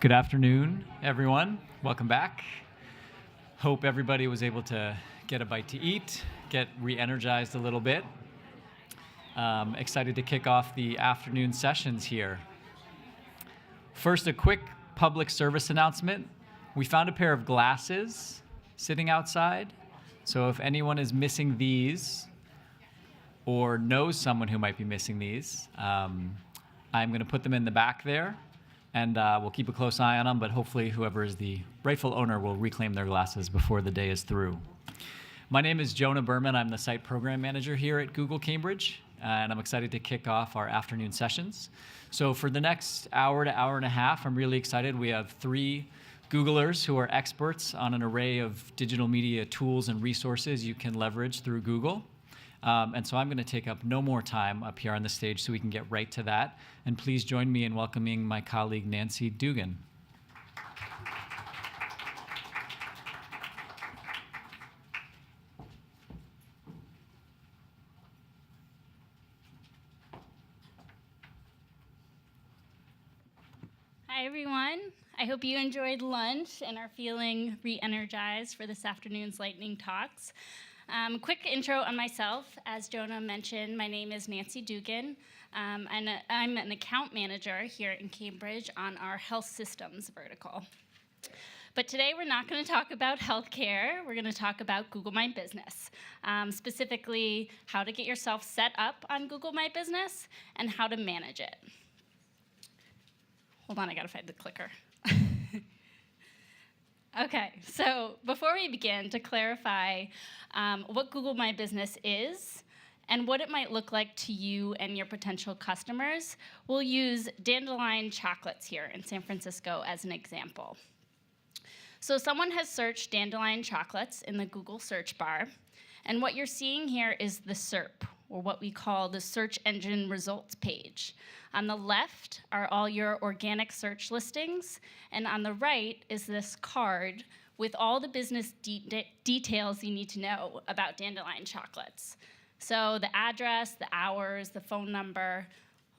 Good afternoon, everyone. Welcome back. Hope everybody was able to get a bite to eat, get re-energized a little bit. Excited to kick off the afternoon sessions here. First, a quick public service announcement. We found a pair of glasses sitting outside. So if anyone is missing these or knows someone who might be missing these, I'm going to put them in the back there. And we'll keep a close eye on them, but hopefully whoever is the rightful owner will reclaim their glasses before the day is through. My name is Jonah Berman. I'm the site program manager here at Google Cambridge, and I'm excited to kick off our afternoon sessions. So for the next hour to hour and a half, I'm really excited. We have 3 Googlers who are experts on an array of digital media tools and resources you can leverage through Google. And so I'm going to take up no more time up here on the stage so we can get right to that. And please join me in welcoming my colleague, Nancy Dugan. Hi, everyone. I hope you enjoyed lunch and are feeling re-energized for this afternoon's lightning talks. Quick intro on myself. As Jonah mentioned, my name is Nancy Dugan, and I'm an account manager here in Cambridge on our health systems vertical. But today we're not going to talk about healthcare. We're going to talk about Google My Business, specifically how to get yourself set up on Google My Business and how to manage it. Hold on, I got to find the clicker. Okay, so before we begin, to clarify what Google My Business is and what it might look like to you and your potential customers, we'll use Dandelion Chocolates here in San Francisco as an example. So someone has searched Dandelion Chocolates in the Google search bar, and what you're seeing here is the SERP, or what we call the search engine results page. On the left are all your organic search listings, and on the right is this card with all the business details you need to know about Dandelion Chocolates. So the address, the hours, the phone number,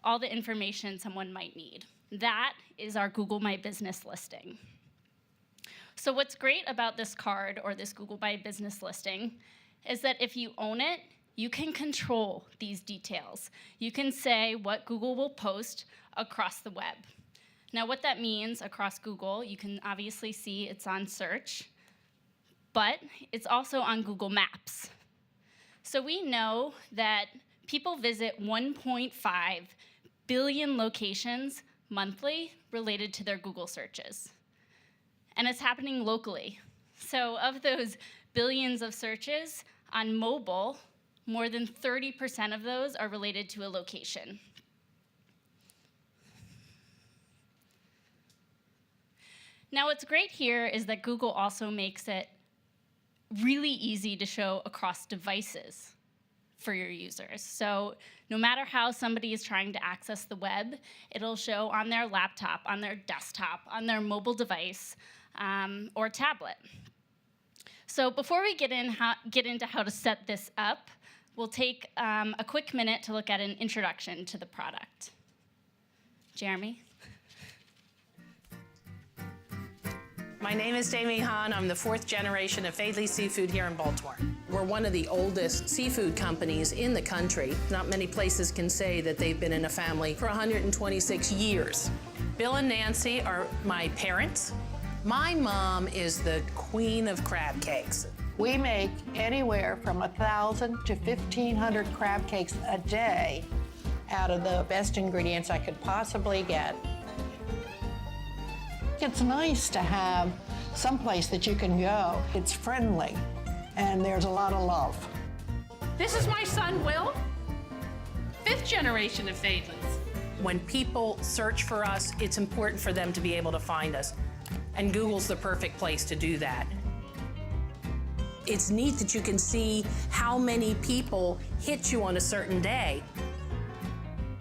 all the information someone might need. That is our Google My Business listing. So what's great about this card or this Google My Business listing is that if you own it, you can control these details. You can say what Google will post across the web. Now, what that means across Google, you can obviously see it's on search, but it's also on Google Maps. So we know that people visit 1.5 billion locations monthly related to their Google searches. And it's happening locally. So of those billions of searches on mobile, more than 30% of those are related to a location. Now, what's great here is that Google also makes it really easy to show across devices for your users. So no matter how somebody is trying to access the web, it'll show on their laptop, on their desktop, on their mobile device, or tablet. So before we get into how to set this up, we'll take a quick minute to look at an introduction to the product. Jeremy? My name is Jamie Hahn. I'm the 4th generation of Faidley Seafood here in Baltimore. We're one of the oldest seafood companies in the country. Not many places can say that they've been in a family for 126 years. Bill and Nancy are my parents. My mom is the queen of crab cakes. We make anywhere from 1,000 to 1,500 crab cakes a day out of the best ingredients I could possibly get. It's nice to have someplace that you can go. It's friendly, and there's a lot of love. This is my son, Will, 5th generation of Faidleys. When people search for us, it's important for them to be able to find us, and Google's the perfect place to do that. It's neat that you can see how many people hit you on a certain day.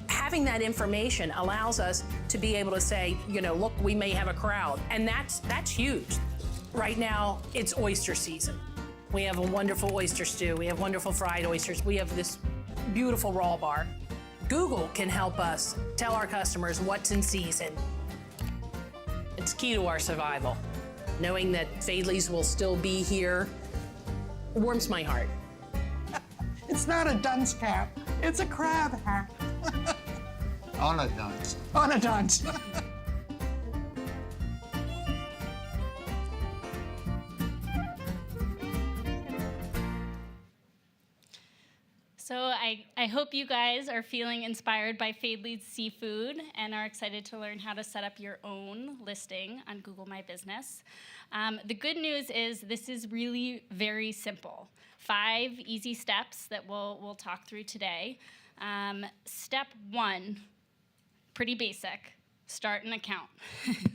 Having that information allows us to be able to say, you know, look, we may have a crowd, and that's huge. Right now, it's oyster season. We have a wonderful oyster stew. We have wonderful fried oysters. We have this beautiful raw bar. Google can help us tell our customers what's in season. It's key to our survival. Knowing that Fadley's will still be here warms my heart. It's not a dunce cap, it's a crab hat. On a dunce. On a dunce. So I hope you guys are feeling inspired by Fadley's seafood and are excited to learn how to set up your own listing on Google My Business. The good news is this is really very simple. 5 easy steps that we'll talk through today. Step 1, pretty basic, start an account.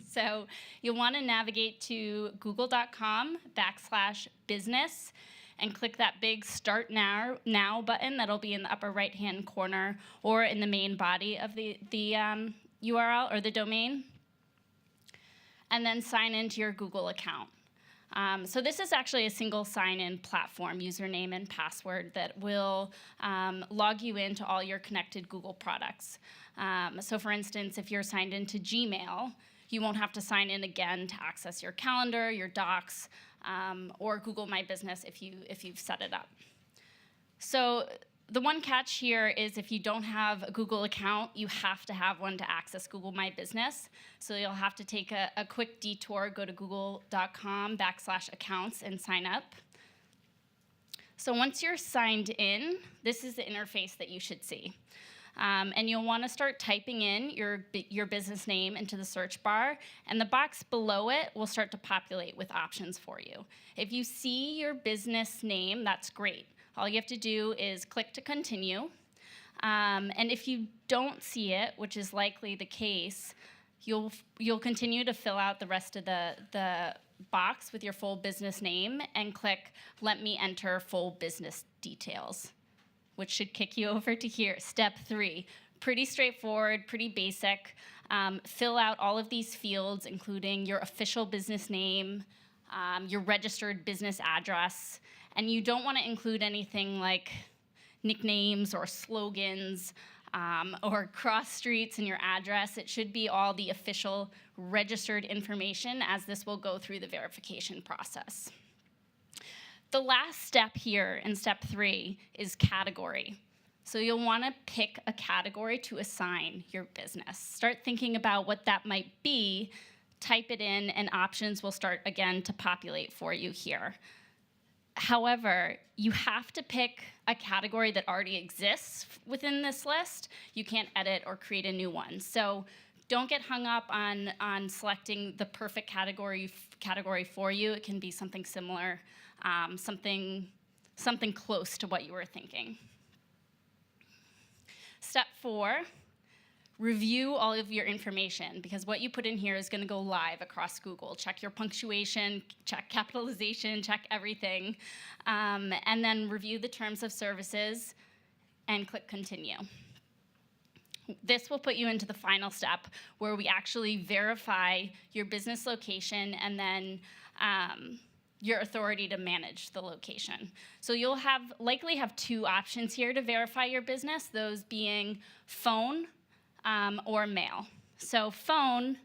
So you'll want to navigate to google.com/business and click that big Start Now button that'll be in the upper right-hand corner or in the main body of the URL or the domain. And then sign into your Google account. So this is actually a single sign-in platform, username and password, that will log you into all your connected Google products. So for instance, if you're signed into Gmail, you won't have to sign in again to access your calendar, your docs, or Google My Business if you've set it up. So the one catch here is if you don't have a Google account, you have to have one to access Google My Business. So you'll have to take a quick detour, go to google.com/accounts and sign up. So once you're signed in, this is the interface that you should see. And you'll want to start typing in your business name into the search bar, and the box below it will start to populate with options for you. If you see your business name, that's great. All you have to do is click to continue. And if you don't see it, which is likely the case, you'll continue to fill out the rest of the box with your full business name and click Let me enter full business details, which should kick you over to here, step 3. Pretty straightforward, pretty basic. Fill out all of these fields, including your official business name, your registered business address, and you don't want to include anything like nicknames or slogans or cross streets in your address. It should be all the official registered information, as this will go through the verification process. The last step here in step 3 is category. So you'll want to pick a category to assign your business. Start thinking about what that might be, type it in, and options will start again to populate for you here. However, you have to pick a category that already exists within this list. You can't edit or create a new one. So don't get hung up on selecting the perfect category for you. It can be something similar, something close to what you were thinking. Step 4, review all of your information, because what you put in here is going to go live across Google. Check your punctuation, check capitalization, check everything, and then review the terms of services and click continue. This will put you into the final step where we actually verify your business location and then your authority to manage the location. So you'll likely have 2 options here to verify your business, those being phone or mail. So phone,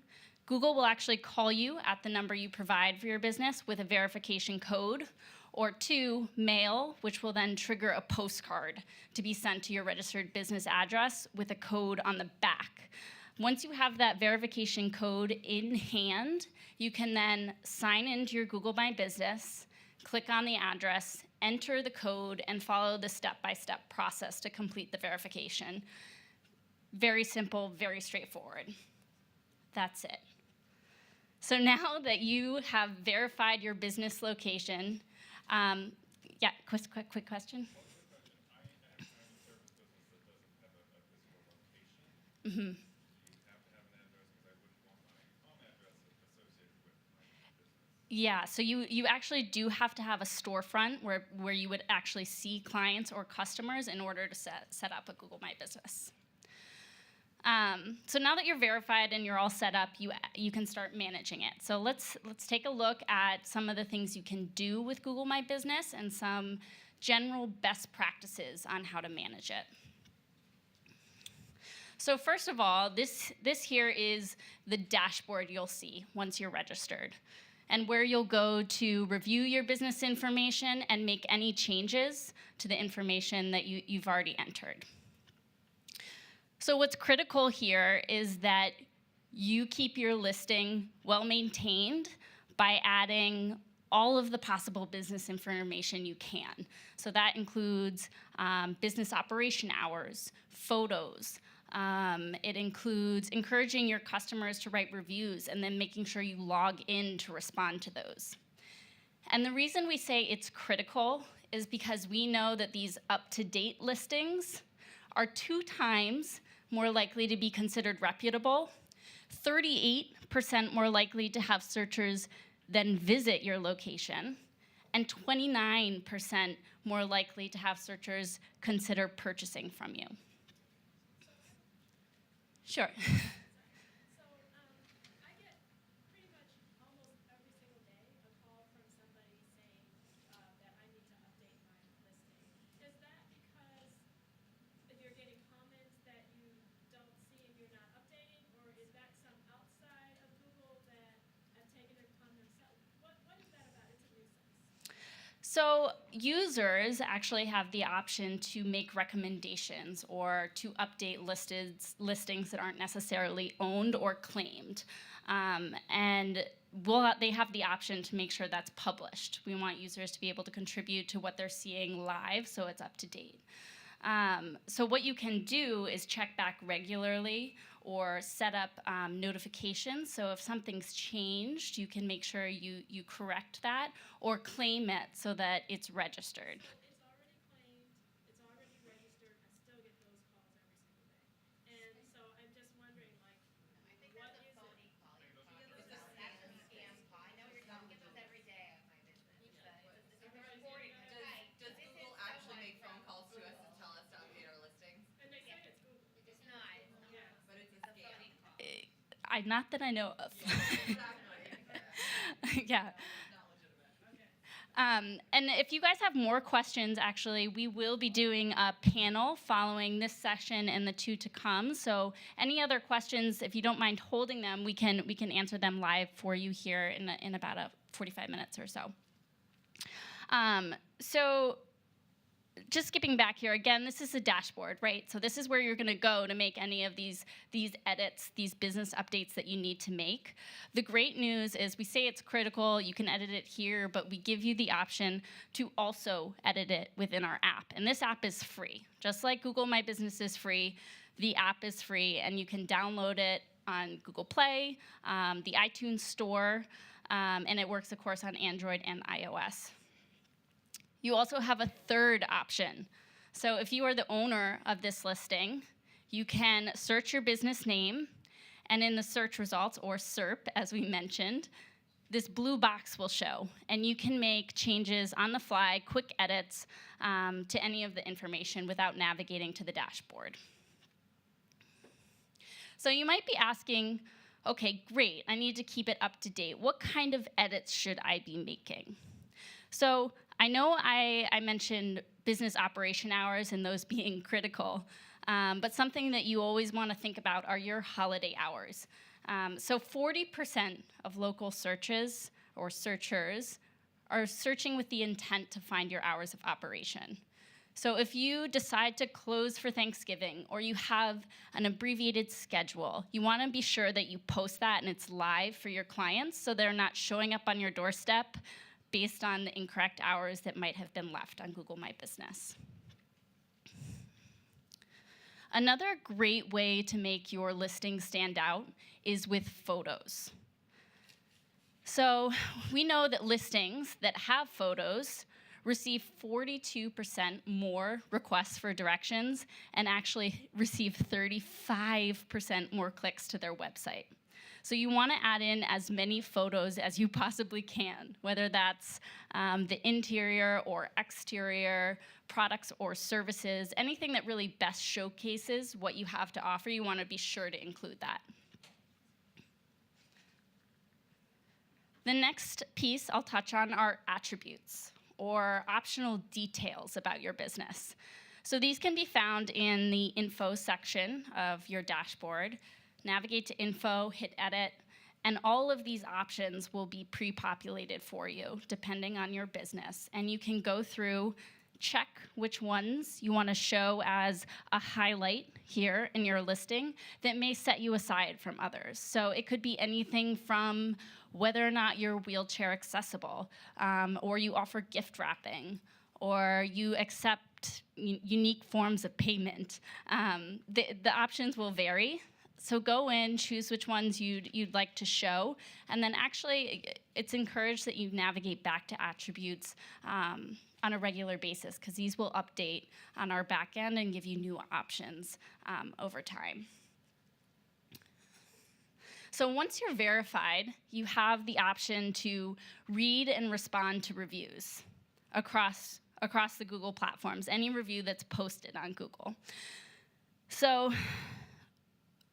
Google will actually call you at the number you provide for your business with a verification code, or 2, mail, which will then trigger a postcard to be sent to your registered business address with a code on the back. Once you have that verification code in hand, you can then sign into your Google My Business, click on the address, enter the code, and follow the step-by-step process to complete the verification. Very simple, very straightforward. That's it. So now that you have verified your business location, yeah, quick question. Mm-hmm. Yeah, so you actually do have to have a storefront where you would actually see clients or customers in order to set up a Google My Business. So now that you're verified and you're all set up, you can start managing it. So let's take a look at some of the things you can do with Google My Business and some general best practices on how to manage it. So first of all, this here is the dashboard you'll see once you're registered, and where you'll go to review your business information and make any changes to the information that you've already entered. So what's critical here is that you keep your listing well maintained by adding all of the possible business information you can. So that includes business operation hours, photos. It includes encouraging your customers to write reviews and then making sure you log in to respond to those. And the reason we say it's critical is because we know that these up-to-date listings are 2 times more likely to be considered reputable, 38% more likely to have searchers then visit your location, and 29% more likely to have searchers consider purchasing from you. Sure. So I get pretty much almost every single day a call from somebody saying that I need to update my listing. Is that because you're getting comments that you don't see and you're not updating, or is that some outside of Google that have taken it upon themselves? What is that about? It's a nuisance. So users actually have the option to make recommendations or to update listings that aren't necessarily owned or claimed. And they have the option to make sure that's published. We want users to be able to contribute to what they're seeing live so it's up to date. So what you can do is check back regularly or set up notifications. So if something's changed, you can make sure you correct that or claim it so that it's registered. It's already claimed, it's already registered, I still get those calls every single day. And so I'm just wondering, like, what is it? I know you're going to get those every day on my business. It's reporting. Does Google actually make phone calls to us and tell us to update our listings? And they say it's Google. It's not. But it's a scam. Not that I know of. Yeah. And if you guys have more questions, actually, we will be doing a panel following this session and the 2 to come. So any other questions, if you don't mind holding them, we can answer them live for you here in about 45 minutes or so. So just skipping back here, again, this is a dashboard, right? So this is where you're going to go to make any of these edits, these business updates that you need to make. The great news is we say it's critical, you can edit it here, but we give you the option to also edit it within our app. And this app is free. Just like Google My Business is free, the app is free, and you can download it on Google Play, the iTunes Store, and it works, of course, on Android and iOS. You also have a third option. So if you are the owner of this listing, you can search your business name, and in the search results, or SERP, as we mentioned, this blue box will show, and you can make changes on the fly, quick edits to any of the information without navigating to the dashboard. So you might be asking, okay, great, I need to keep it up to date. What kind of edits should I be making? So I know I mentioned business operation hours and those being critical, but something that you always want to think about are your holiday hours. So 40% of local searches or searchers are searching with the intent to find your hours of operation. So if you decide to close for Thanksgiving or you have an abbreviated schedule, you want to be sure that you post that and it's live for your clients so they're not showing up on your doorstep based on the incorrect hours that might have been left on Google My Business. Another great way to make your listing stand out is with photos. So we know that listings that have photos receive 42% more requests for directions and actually receive 35% more clicks to their website. So you want to add in as many photos as you possibly can, whether that's the interior or exterior, products or services, anything that really best showcases what you have to offer, you want to be sure to include that. The next piece I'll touch on are attributes or optional details about your business. So these can be found in the info section of your dashboard. Navigate to info, hit edit, and all of these options will be pre-populated for you depending on your business. And you can go through, check which ones you want to show as a highlight here in your listing that may set you aside from others. So it could be anything from whether or not you're wheelchair accessible, or you offer gift wrapping, or you accept unique forms of payment. The options will vary. So go in, choose which ones you'd like to show, and then actually it's encouraged that you navigate back to attributes on a regular basis, because these will update on our back end and give you new options over time. So once you're verified, you have the option to read and respond to reviews across the Google platforms, any review that's posted on Google. So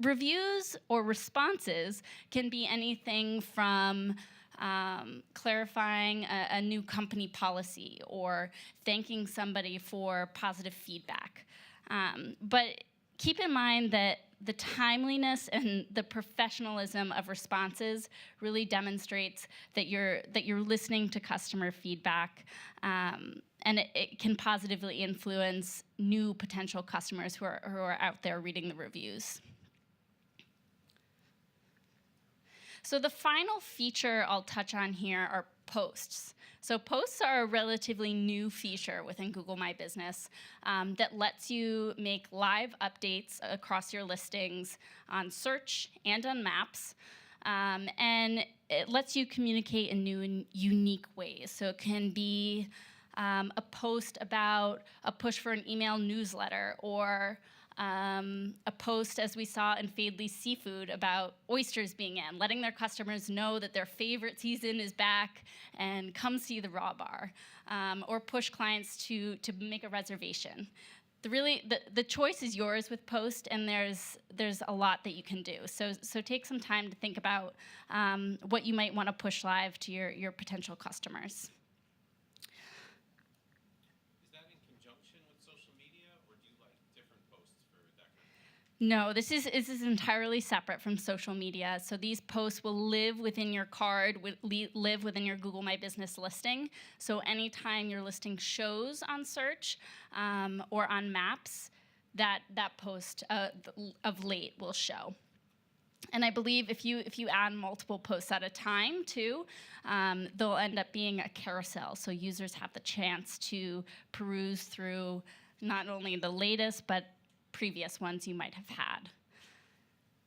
reviews or responses can be anything from clarifying a new company policy or thanking somebody for positive feedback. But keep in mind that the timeliness and the professionalism of responses really demonstrates that you're listening to customer feedback, and it can positively influence new potential customers who are out there reading the reviews. So the final feature I'll touch on here are posts. So posts are a relatively new feature within Google My Business that lets you make live updates across your listings on search and on maps. And it lets you communicate in new and unique ways. So it can be a post about a push for an email newsletter, or a post, as we saw in Fadley's Seafood, about oysters being in, letting their customers know that their favorite season is back and come see the raw bar, or push clients to make a reservation. The choice is yours with post, and there's a lot that you can do. So take some time to think about what you might want to push live to your potential customers. No, this is entirely separate from social media. So these posts will live within your card, live within your Google My Business listing. So anytime your listing shows on search or on maps, that post of late will show. And I believe if you add multiple posts at a time too, they'll end up being a carousel. So users have the chance to peruse through not only the latest, but previous ones you might have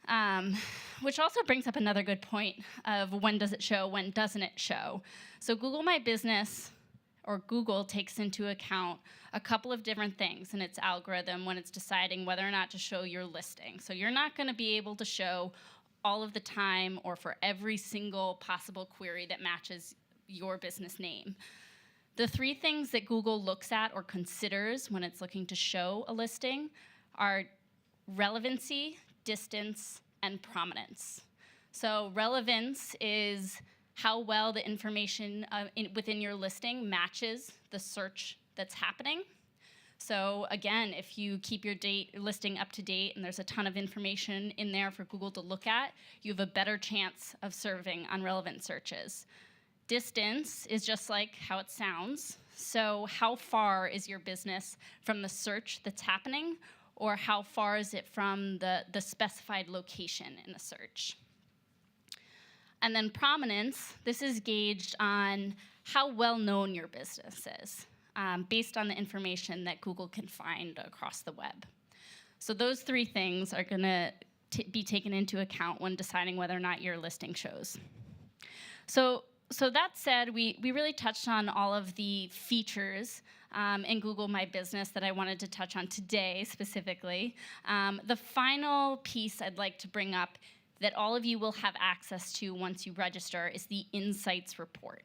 had. Which also brings up another good point of when does it show, when doesn't it show. So Google My Business, or Google, takes into account a couple of different things in its algorithm when it's deciding whether or not to show your listing. So you're not going to be able to show all of the time or for every single possible query that matches your business name. The three things that Google looks at or considers when it's looking to show a listing are relevancy, distance, and prominence. So relevance is how well the information within your listing matches the search that's happening. So again, if you keep your listing up to date and there's a ton of information in there for Google to look at, you have a better chance of serving on relevant searches. Distance is just like how it sounds. So how far is your business from the search that's happening, or how far is it from the specified location in the search? And then prominence, this is gauged on how well known your business is, based on the information that Google can find across the web. So those three things are gonna be taken into account when deciding whether or not your listing shows. So that said, we really touched on all of the features in Google My Business that I wanted to touch on today specifically. The final piece I'd like to bring up that all of you will have access to once you register is the Insights report.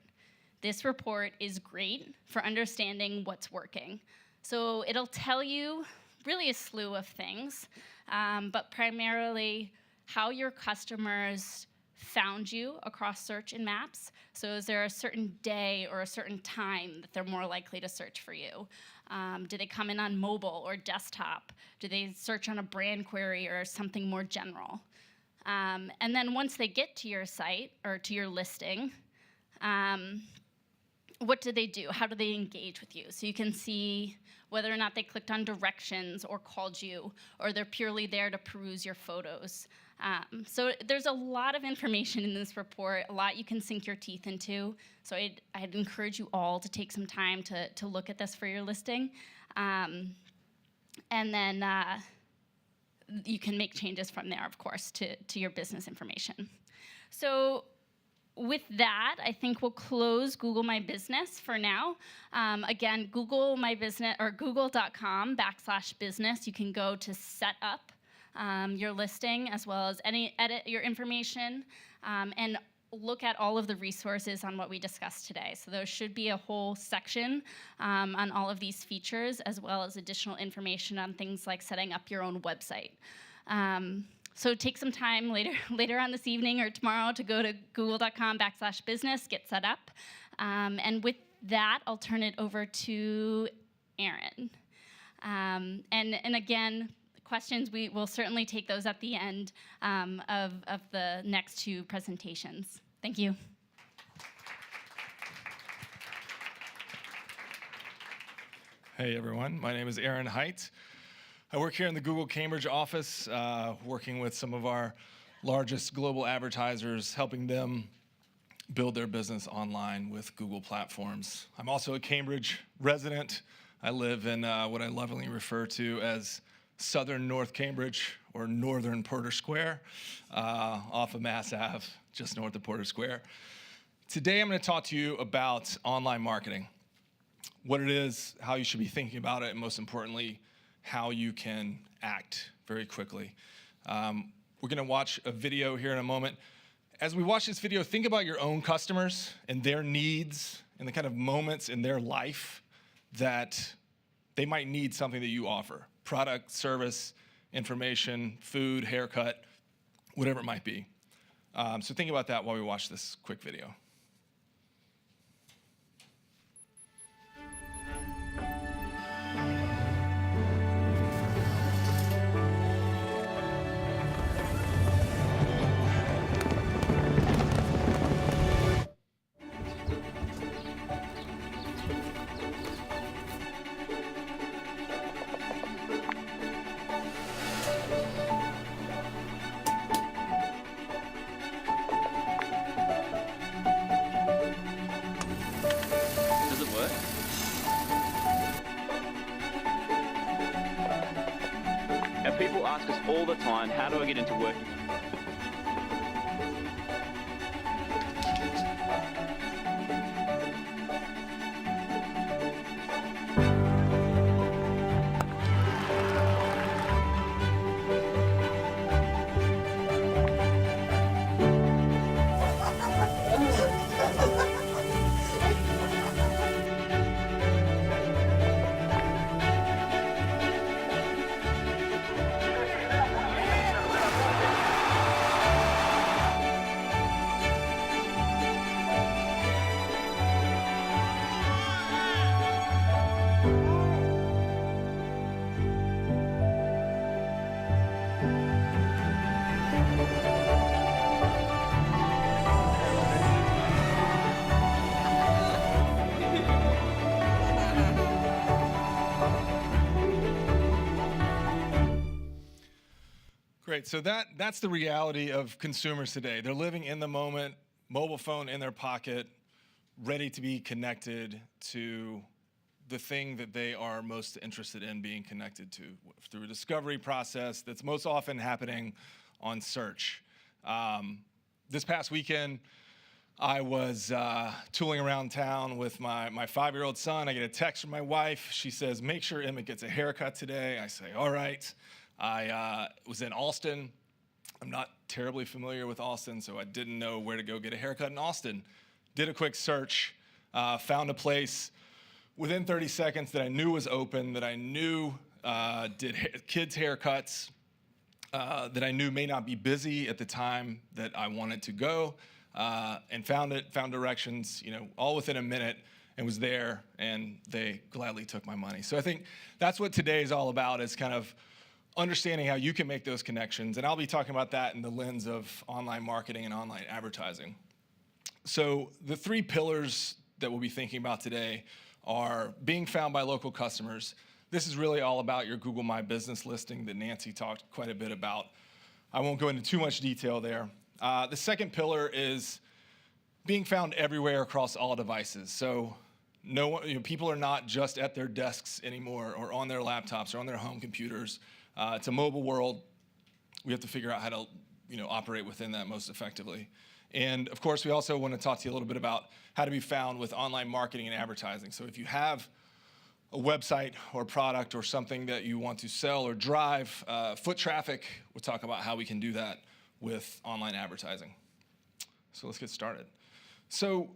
This report is great for understanding what's working. So it'll tell you really a slew of things, but primarily how your customers found you across search and maps. So is there a certain day or a certain time that they're more likely to search for you? Do they come in on mobile or desktop? Do they search on a brand query or something more general? And then once they get to your site or to your listing, what do they do? How do they engage with you? So you can see whether or not they clicked on directions or called you, or they're purely there to peruse your photos. So there's a lot of information in this report, a lot you can sink your teeth into. So I'd encourage you all to take some time to look at this for your listing. And then you can make changes from there, of course, to your business information. So with that, I think we'll close Google My Business for now. Again, Google My Business or google.com/business. You can go to set up your listing as well as edit your information and look at all of the resources on what we discussed today. So there should be a whole section on all of these features as well as additional information on things like setting up your own website. So take some time later on this evening or tomorrow to go to google.com/business, get set up. And with that, I'll turn it over to Aaron. And again, questions, we will certainly take those at the end of the next two presentations. Thank you. Hey everyone, my name is Aaron Height. I work here in the Google Cambridge office, working with some of our largest global advertisers, helping them build their business online with Google platforms. I'm also a Cambridge resident. I live in what I lovingly refer to as Southern North Cambridge, or Northern Porter Square, off of Mass Ave, just north of Porter Square. Today I'm going to talk to you about online marketing, what it is, how you should be thinking about it, and most importantly, how you can act very quickly. We're going to watch a video here in a moment. As we watch this video, think about your own customers and their needs and the kind of moments in their life that they might need something that you offer. Product, service, information, food, haircut, whatever it might be. So think about that while we watch this quick video. Does it work? Now people ask us all the time, how do I get into working? Great, so that's the reality of consumers today. They're living in the moment, mobile phone in their pocket, ready to be connected to the thing that they are most interested in being connected to through a discovery process that's most often happening on search. This past weekend, I was tooling around town with my 5-year-old son. I get a text from my wife. She says, make sure Emmett gets a haircut today. I say, all right. I was in Austin. I'm not terribly familiar with Austin, so I didn't know where to go get a haircut in Austin. Did a quick search, found a place within 30 seconds that I knew was open, that I knew did kids' haircuts, that I knew may not be busy at the time that I wanted to go, and found directions, all within a minute, and was there, and they gladly took my money. So I think that's what today is all about, is kind of understanding how you can make those connections. And I'll be talking about that in the lens of online marketing and online advertising. So the 3 pillars that we'll be thinking about today are being found by local customers. This is really all about your Google My Business listing that Nancy talked quite a bit about. I won't go into too much detail there. The second pillar is being found everywhere across all devices. So people are not just at their desks anymore or on their laptops or on their home computers. It's a mobile world. We have to figure out how to operate within that most effectively. And of course, we also want to talk to you a little bit about how to be found with online marketing and advertising. So if you have a website or product or something that you want to sell or drive foot traffic, we'll talk about how we can do that with online advertising. So let's get started. So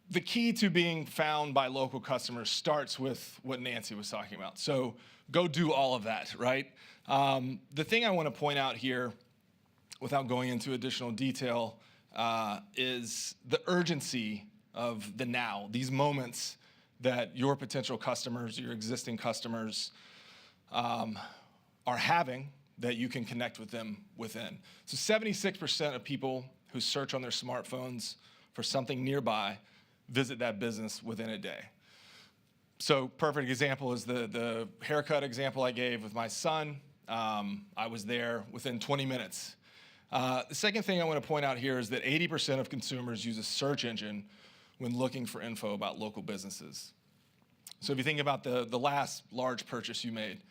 the key to being found by local customers starts with what Nancy was talking about. So go do all of that, right? The thing I want to point out here, without going into additional detail, is the urgency of the now, these moments that your potential customers, your existing customers are having that you can connect with them within. So 76% of people who search on their smartphones for something nearby visit that business within a day. So perfect example is the haircut example I gave with my son. I was there within 20 minutes. The second thing I want to point out here is that 80% of consumers use a search engine when looking for info about local businesses. So if you think about the last large purchase you made,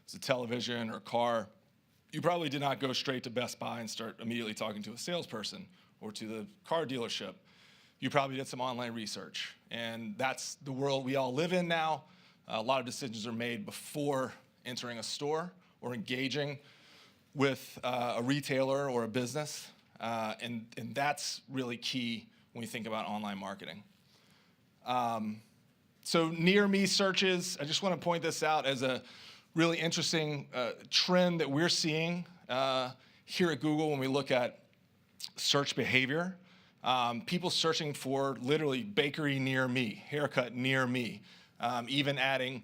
it's a television or a car, you probably did not go straight to Best Buy and start immediately talking to a salesperson or to the car dealership. You probably did some online research. And that's the world we all live in now. A lot of decisions are made before entering a store or engaging with a retailer or a business. And that's really key when we think about online marketing. So near me searches, I just want to point this out as a really interesting trend that we're seeing here at Google when we look at search behavior. People searching for literally bakery near me, haircut near me, even adding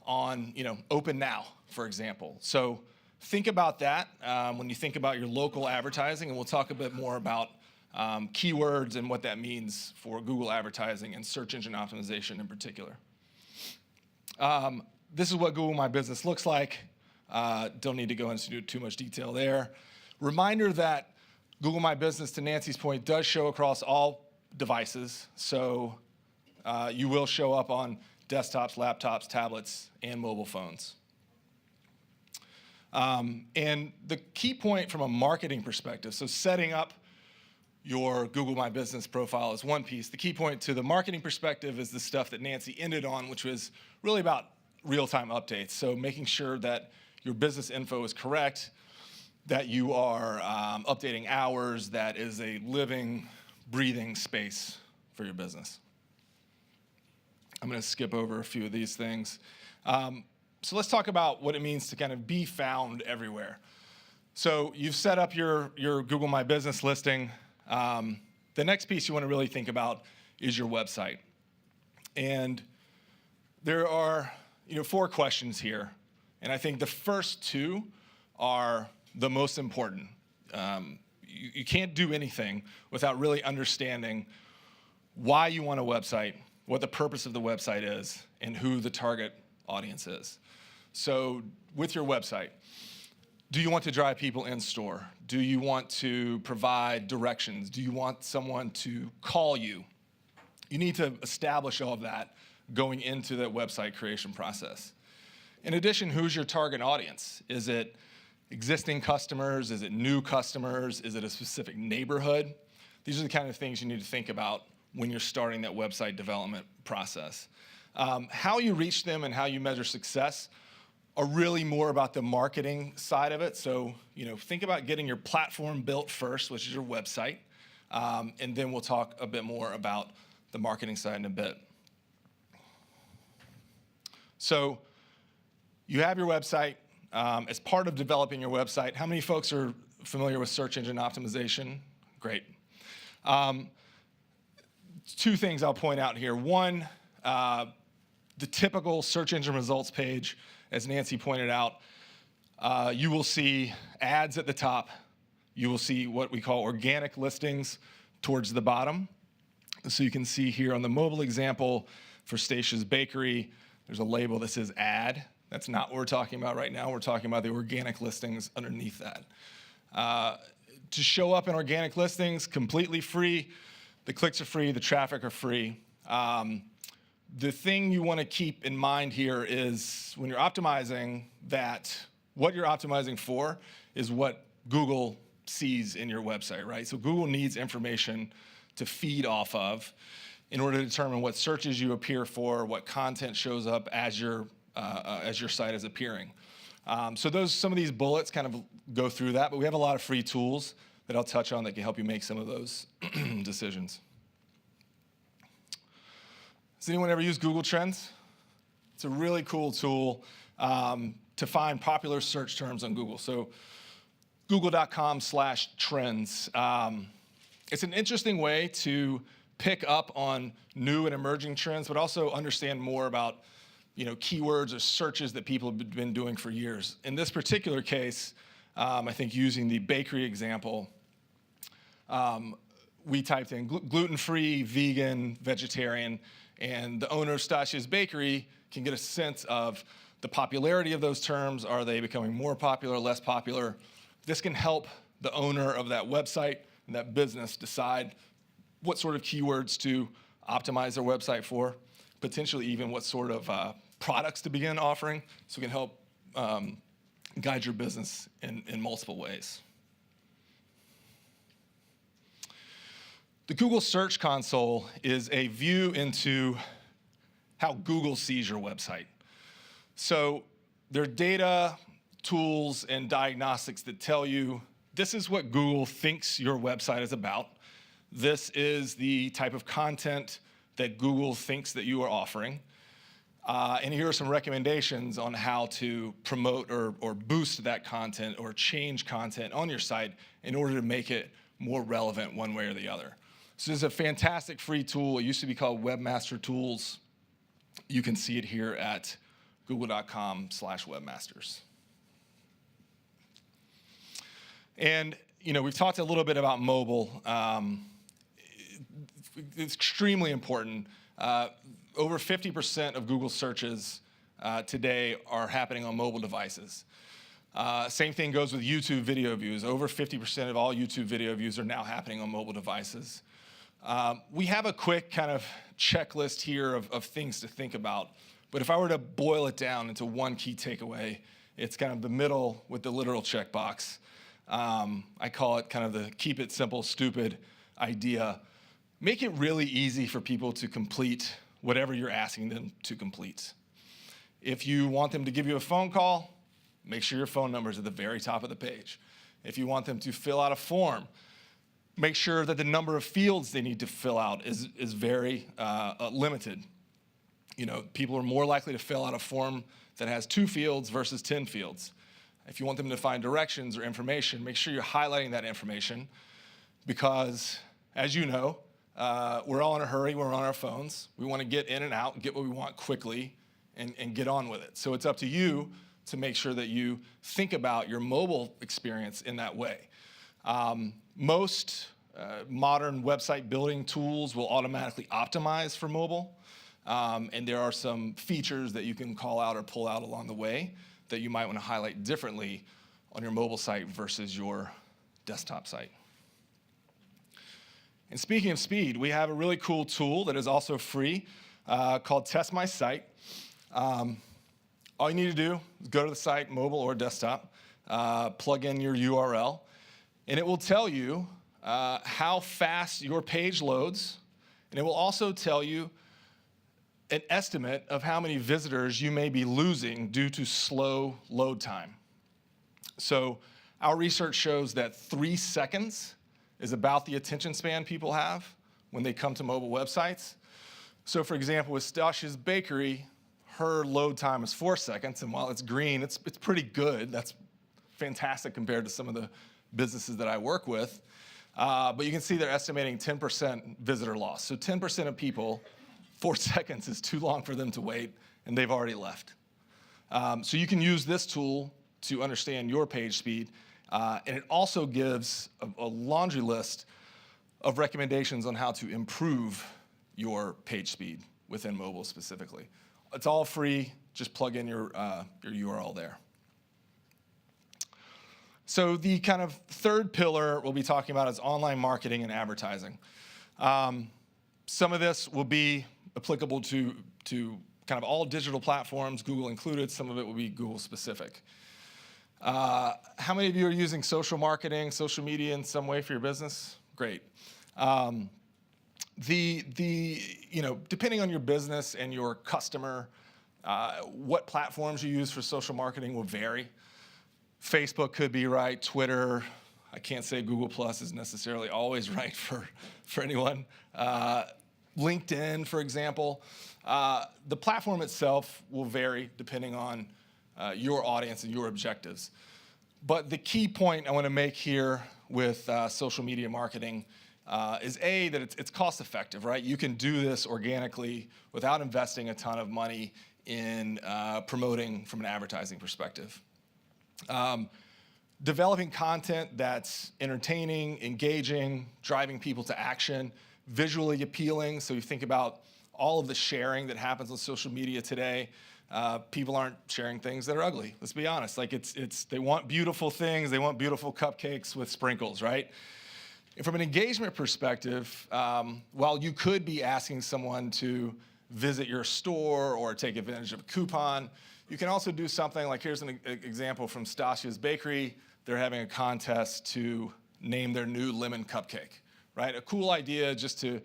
on, open now, for example. So think about that when you think about your local advertising, and we'll talk a bit more about keywords and what that means for Google advertising and search engine optimization in particular. This is what Google My Business looks like. Don't need to go into too much detail there. Reminder that Google My Business, to Nancy's point, does show across all devices. So you will show up on desktops, laptops, tablets, and mobile phones. And the key point from a marketing perspective, so setting up your Google My Business profile is one piece. The key point to the marketing perspective is the stuff that Nancy ended on, which was really about real-time updates. So making sure that your business info is correct, that you are updating hours, that is a living, breathing space for your business. I'm going to skip over a few of these things. So let's talk about what it means to kind of be found everywhere. So you've set up your Google My Business listing. The next piece you want to really think about is your website. And there are 4 questions here. And I think the first 2 are the most important. You can't do anything without really understanding why you want a website, what the purpose of the website is, and who the target audience is. So with your website, do you want to drive people in store? Do you want to provide directions? Do you want someone to call you? You need to establish all of that going into the website creation process. In addition, who's your target audience? Is it existing customers? Is it new customers? Is it a specific neighborhood? These are the kind of things you need to think about when you're starting that website development process. How you reach them and how you measure success are really more about the marketing side of it. So, think about getting your platform built first, which is your website, and then we'll talk a bit more about the marketing side in a bit. So, you have your website. As part of developing your website, how many folks are familiar with search engine optimization? Great. two things I'll point out here. One, the typical search engine results page, as Nancy pointed out, you will see ads at the top. You will see what we call organic listings towards the bottom. So you can see here on the mobile example for Stacia's Bakery, there's a label that says ad. That's not what we're talking about right now. We're talking about the organic listings underneath that. To show up in organic listings, completely free. The clicks are free, the traffic are free. The thing you want to keep in mind here is when you're optimizing that, what you're optimizing for is what Google sees in your website, right? So Google needs information to feed off of in order to determine what searches you appear for, what content shows up as your site is appearing. So some of these bullets kind of go through that, but we have a lot of free tools that I'll touch on that can help you make some of those decisions. Has anyone ever used Google Trends? It's a really cool tool to find popular search terms on Google. So google.com/trends. It's an interesting way to pick up on new and emerging trends, but also understand more about keywords or searches that people have been doing for years. In this particular case, I think using the bakery example, we typed in gluten-free, vegan, vegetarian, and the owner of Stacia's Bakery can get a sense of the popularity of those terms. Are they becoming more popular, less popular? This can help the owner of that website and that business decide what sort of keywords to optimize their website for, potentially even what sort of products to begin offering, so it can help guide your business in multiple ways. The Google Search Console is a view into how Google sees your website. So there are data, tools, and diagnostics that tell you this is what Google thinks your website is about. This is the type of content that Google thinks that you are offering. And here are some recommendations on how to promote or boost that content or change content on your site in order to make it more relevant one way or the other. So this is a fantastic free tool. It used to be called Webmaster Tools. You can see it here at google.com/webmasters. And we've talked a little bit about mobile. It's extremely important. Over 50% of Google searches today are happening on mobile devices. Same thing goes with YouTube video views. Over 50% of all YouTube video views are now happening on mobile devices. We have a quick kind of checklist here of things to think about. But if I were to boil it down into one key takeaway, it's kind of the middle with the literal checkbox. I call it kind of the keep it simple, stupid idea. Make it really easy for people to complete whatever you're asking them to complete. If you want them to give you a phone call, make sure your phone number is at the very top of the page. If you want them to fill out a form, make sure that the number of fields they need to fill out is very limited. People are more likely to fill out a form that has 2 fields versus 10 fields. If you want them to find directions or information, make sure you're highlighting that information because, as you know, we're all in a hurry. We're on our phones. We want to get in and out, get what we want quickly, and get on with it. So it's up to you to make sure that you think about your mobile experience in that way. Most modern website building tools will automatically optimize for mobile, and there are some features that you can call out or pull out along the way that you might want to highlight differently on your mobile site versus your desktop site. And speaking of speed, we have a really cool tool that is also free called Test My Site. All you need to do is go to the site, mobile or desktop, plug in your URL, and it will tell you how fast your page loads, and it will also tell you an estimate of how many visitors you may be losing due to slow load time. So our research shows that 3 seconds is about the attention span people have when they come to mobile websites. So for example, with Stacia's Bakery, her load time is 4 seconds, and while it's green, it's pretty good. That's fantastic compared to some of the businesses that I work with. But you can see they're estimating 10% visitor loss. So 10% of people, 4 seconds is too long for them to wait, and they've already left. So you can use this tool to understand your page speed, and it also gives a laundry list of recommendations on how to improve your page speed within mobile specifically. It's all free. Just plug in your URL there. So the kind of third pillar we'll be talking about is online marketing and advertising. Some of this will be applicable to kind of all digital platforms, Google included. Some of it will be Google specific. How many of you are using social marketing, social media in some way for your business? Great. Depending on your business and your customer, what platforms you use for social marketing will vary. Facebook could be right, Twitter, I can't say Google Plus is necessarily always right for anyone. LinkedIn, for example. The platform itself will vary depending on your audience and your objectives. But the key point I want to make here with social media marketing is A, that it's cost effective, right? You can do this organically without investing a ton of money in promoting from an advertising perspective. Developing content that's entertaining, engaging, driving people to action, visually appealing. So you think about all of the sharing that happens on social media today. People aren't sharing things that are ugly. Let's be honest. Like they want beautiful things. They want beautiful cupcakes with sprinkles, right? And from an engagement perspective, while you could be asking someone to visit your store or take advantage of a coupon, you can also do something like, here's an example from Stasia's Bakery. They're having a contest to name their new lemon cupcake, right? A cool idea just to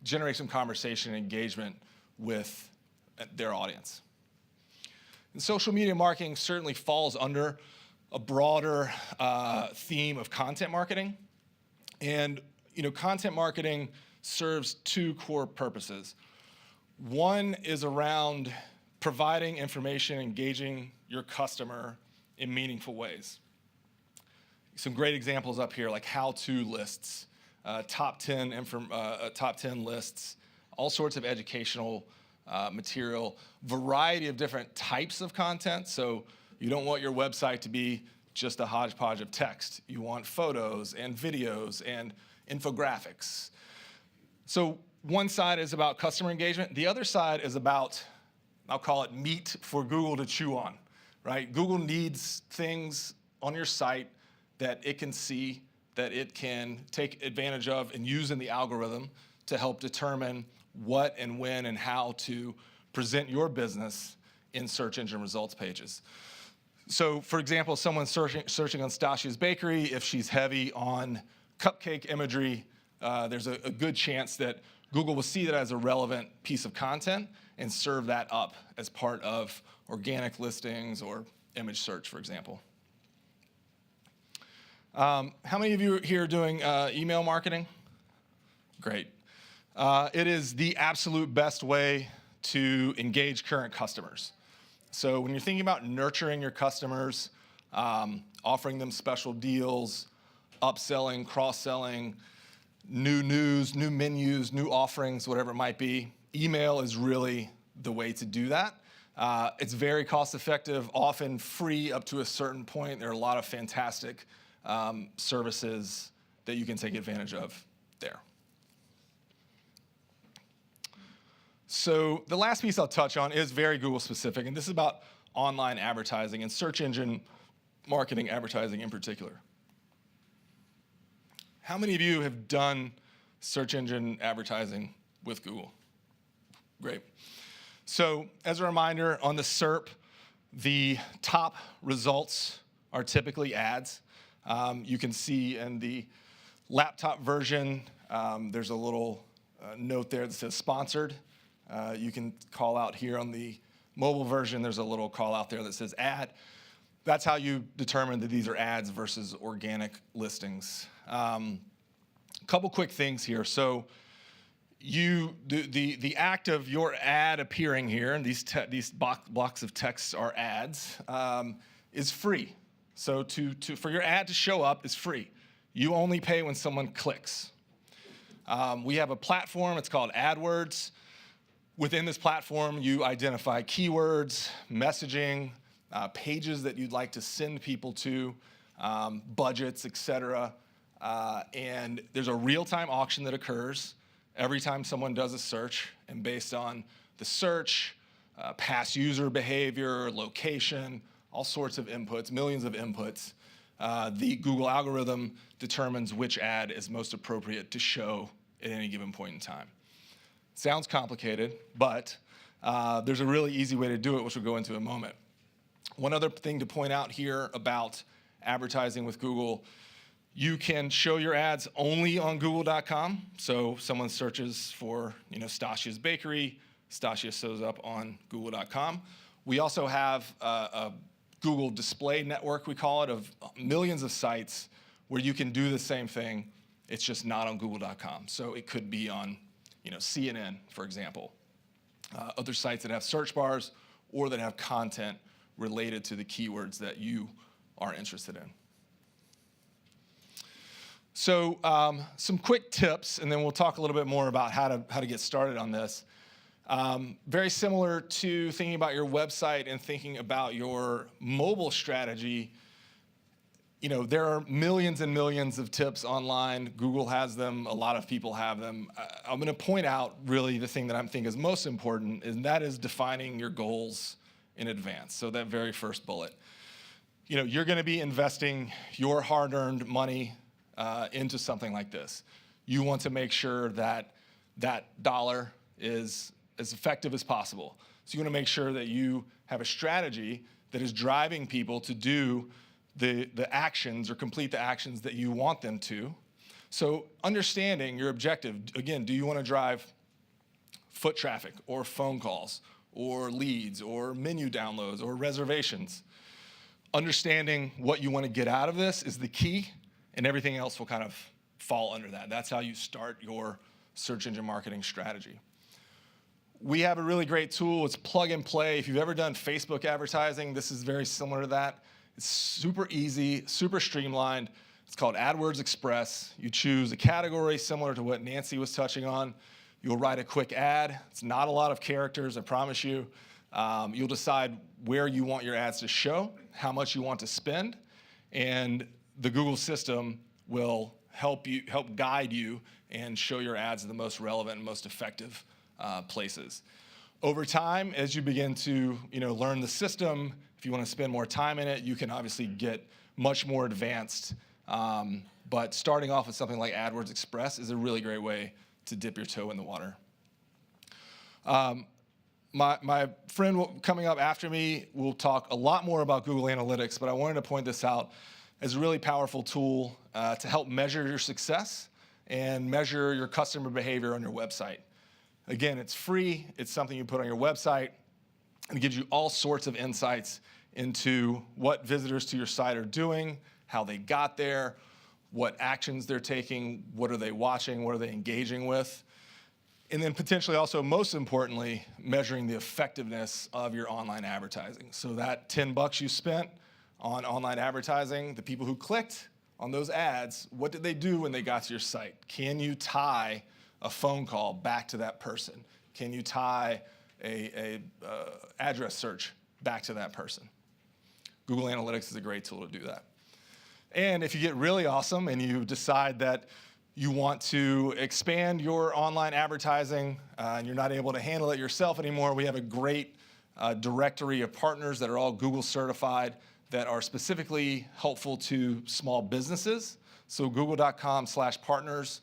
generate some conversation and engagement with their audience. And social media marketing certainly falls under a broader theme of content marketing. And content marketing serves 2 core purposes. One is around providing information, engaging your customer in meaningful ways. Some great examples up here, like how-to lists, top 10 lists, all sorts of educational material, variety of different types of content. So you don't want your website to be just a hodgepodge of text. You want photos and videos and infographics. So one side is about customer engagement. The other side is about, I'll call it meat for Google to chew on, right? Google needs things on your site that it can see, that it can take advantage of and use in the algorithm to help determine what and when and how to present your business in search engine results pages. So for example, someone searching on Stasia's Bakery, if she's heavy on cupcake imagery, there's a good chance that Google will see that as a relevant piece of content and serve that up as part of organic listings or image search, for example. How many of you here are doing email marketing? Great. It is the absolute best way to engage current customers. So when you're thinking about nurturing your customers, offering them special deals, upselling, cross-selling, new news, new menus, new offerings, whatever it might be, email is really the way to do that. It's very cost-effective, often free up to a certain point. There are a lot of fantastic services that you can take advantage of there. So the last piece I'll touch on is very Google specific, and this is about online advertising and search engine marketing advertising in particular. How many of you have done search engine advertising with Google? Great. So as a reminder, on the SERP, the top results are typically ads. You can see in the laptop version, there's a little note there that says sponsored. You can call out here on the mobile version, there's a little call out there that says ad. That's how you determine that these are ads versus organic listings. Couple quick things here. So the act of your ad appearing here, and these blocks of text are ads, is free. So for your ad to show up is free. You only pay when someone clicks. We have a platform, it's called AdWords. Within this platform, you identify keywords, messaging, pages that you'd like to send people to, budgets, etc. And there's a real-time auction that occurs every time someone does a search, and based on the search, past user behavior, location, all sorts of inputs, millions of inputs, the Google algorithm determines which ad is most appropriate to show at any given point in time. Sounds complicated, but there's a really easy way to do it, which we'll go into in a moment. One other thing to point out here about advertising with Google, you can show your ads only on Google.com. So someone searches for, Stasia's Bakery, Stasia shows up on Google.com. We also have a Google Display Network, we call it, of millions of sites where you can do the same thing. It's just not on Google.com. So it could be on, CNN, for example. Other sites that have search bars or that have content related to the keywords that you are interested in. So some quick tips, and then we'll talk a little bit more about how to get started on this. Very similar to thinking about your website and thinking about your mobile strategy. There are millions and millions of tips online. Google has them. A lot of people have them. I'm going to point out really the thing that I think is most important, and that is defining your goals in advance. So that very first bullet. You're going to be investing your hard-earned money into something like this. You want to make sure that that dollar is as effective as possible. So you want to make sure that you have a strategy that is driving people to do the actions or complete the actions that you want them to. So understanding your objective, again, do you want to drive foot traffic or phone calls or leads or menu downloads or reservations? Understanding what you want to get out of this is the key, and everything else will kind of fall under that. That's how you start your search engine marketing strategy. We have a really great tool. It's plug and play. If you've ever done Facebook advertising, this is very similar to that. It's super easy, super streamlined. It's called AdWords Express. You choose a category similar to what Nancy was touching on. You'll write a quick ad. It's not a lot of characters, I promise you. You'll decide where you want your ads to show, how much you want to spend, and the Google system will help guide you and show your ads in the most relevant and most effective places. Over time, as you begin to learn the system, if you want to spend more time in it, you can obviously get much more advanced. But starting off with something like AdWords Express is a really great way to dip your toe in the water. My friend coming up after me will talk a lot more about Google Analytics, but I wanted to point this out as a really powerful tool to help measure your success and measure your customer behavior on your website. Again, it's free. It's something you put on your website, and it gives you all sorts of insights into what visitors to your site are doing, how they got there, what actions they're taking, what are they watching, what are they engaging with, and then potentially also, most importantly, measuring the effectiveness of your online advertising. So that $10 you spent on online advertising, the people who clicked on those ads, what did they do when they got to your site? Can you tie a phone call back to that person? Can you tie a address search back to that person? Google Analytics is a great tool to do that. And if you get really awesome and you decide that you want to expand your online advertising and you're not able to handle it yourself anymore, we have a great directory of partners that are all Google certified that are specifically helpful to small businesses. So google.com/partners.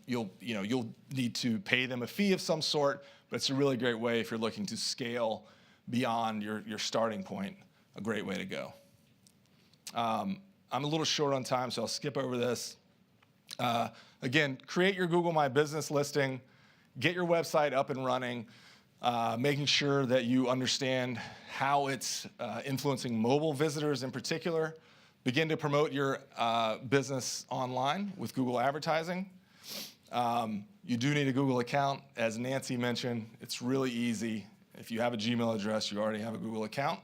You'll need to pay them a fee of some sort, but it's a really great way if you're looking to scale beyond your starting point, a great way to go. I'm a little short on time, so I'll skip over this. Again, create your Google My Business listing, get your website up and running, making sure that you understand how it's influencing mobile visitors in particular. Begin to promote your business online with Google advertising. You do need a Google account. As Nancy mentioned, it's really easy. If you have a Gmail address, you already have a Google account.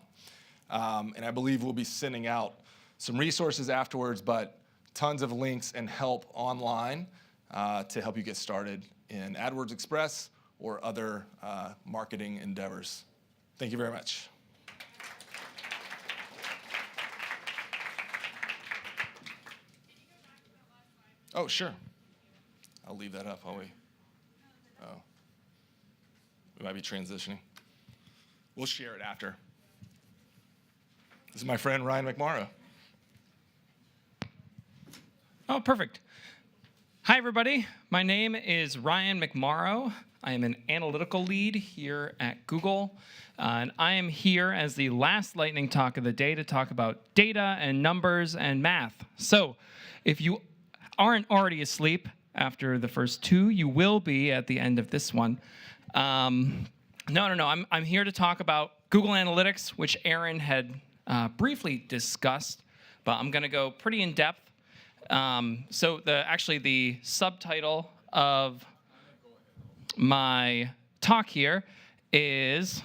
And I believe we'll be sending out some resources afterwards, but tons of links and help online to help you get started in AdWords Express or other marketing endeavors. Thank you very much. Oh, sure. I'll leave that up while we, we might be transitioning. We'll share it after. This is my friend Ryan McMorrow. Oh, perfect. Hi, everybody. My name is Ryan McMorrow. I am an analytical lead here at Google. And I am here as the last lightning talk of the day to talk about data and numbers and math. So if you aren't already asleep after the first two, you will be at the end of this one. No. I'm here to talk about Google Analytics, which Aaron had briefly discussed, but I'm going to go pretty in depth. So the subtitle of my talk here is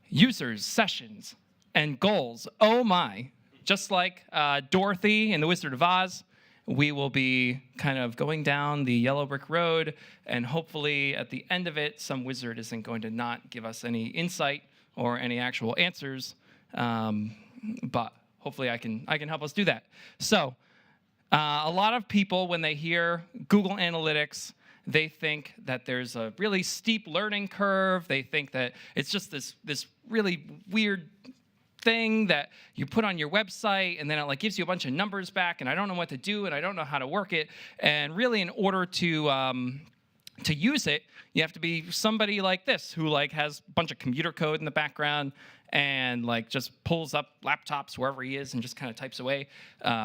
Users, Sessions, and Goals. Oh my. Just like Dorothy in The Wizard of Oz, we will be kind of going down the yellow brick road, and hopefully at the end of it, some wizard isn't going to not give us any insight or any actual answers, but hopefully I can help us do that. So a lot of people, when they hear Google Analytics, they think that there's a really steep learning curve. They think that it's just this really weird thing that you put on your website, and then it gives you a bunch of numbers back, and I don't know what to do, and I don't know how to work it. And really, in order to use it, you have to be somebody like this, who has a bunch of computer code in the background and just pulls up laptops wherever he is and just kind of types away.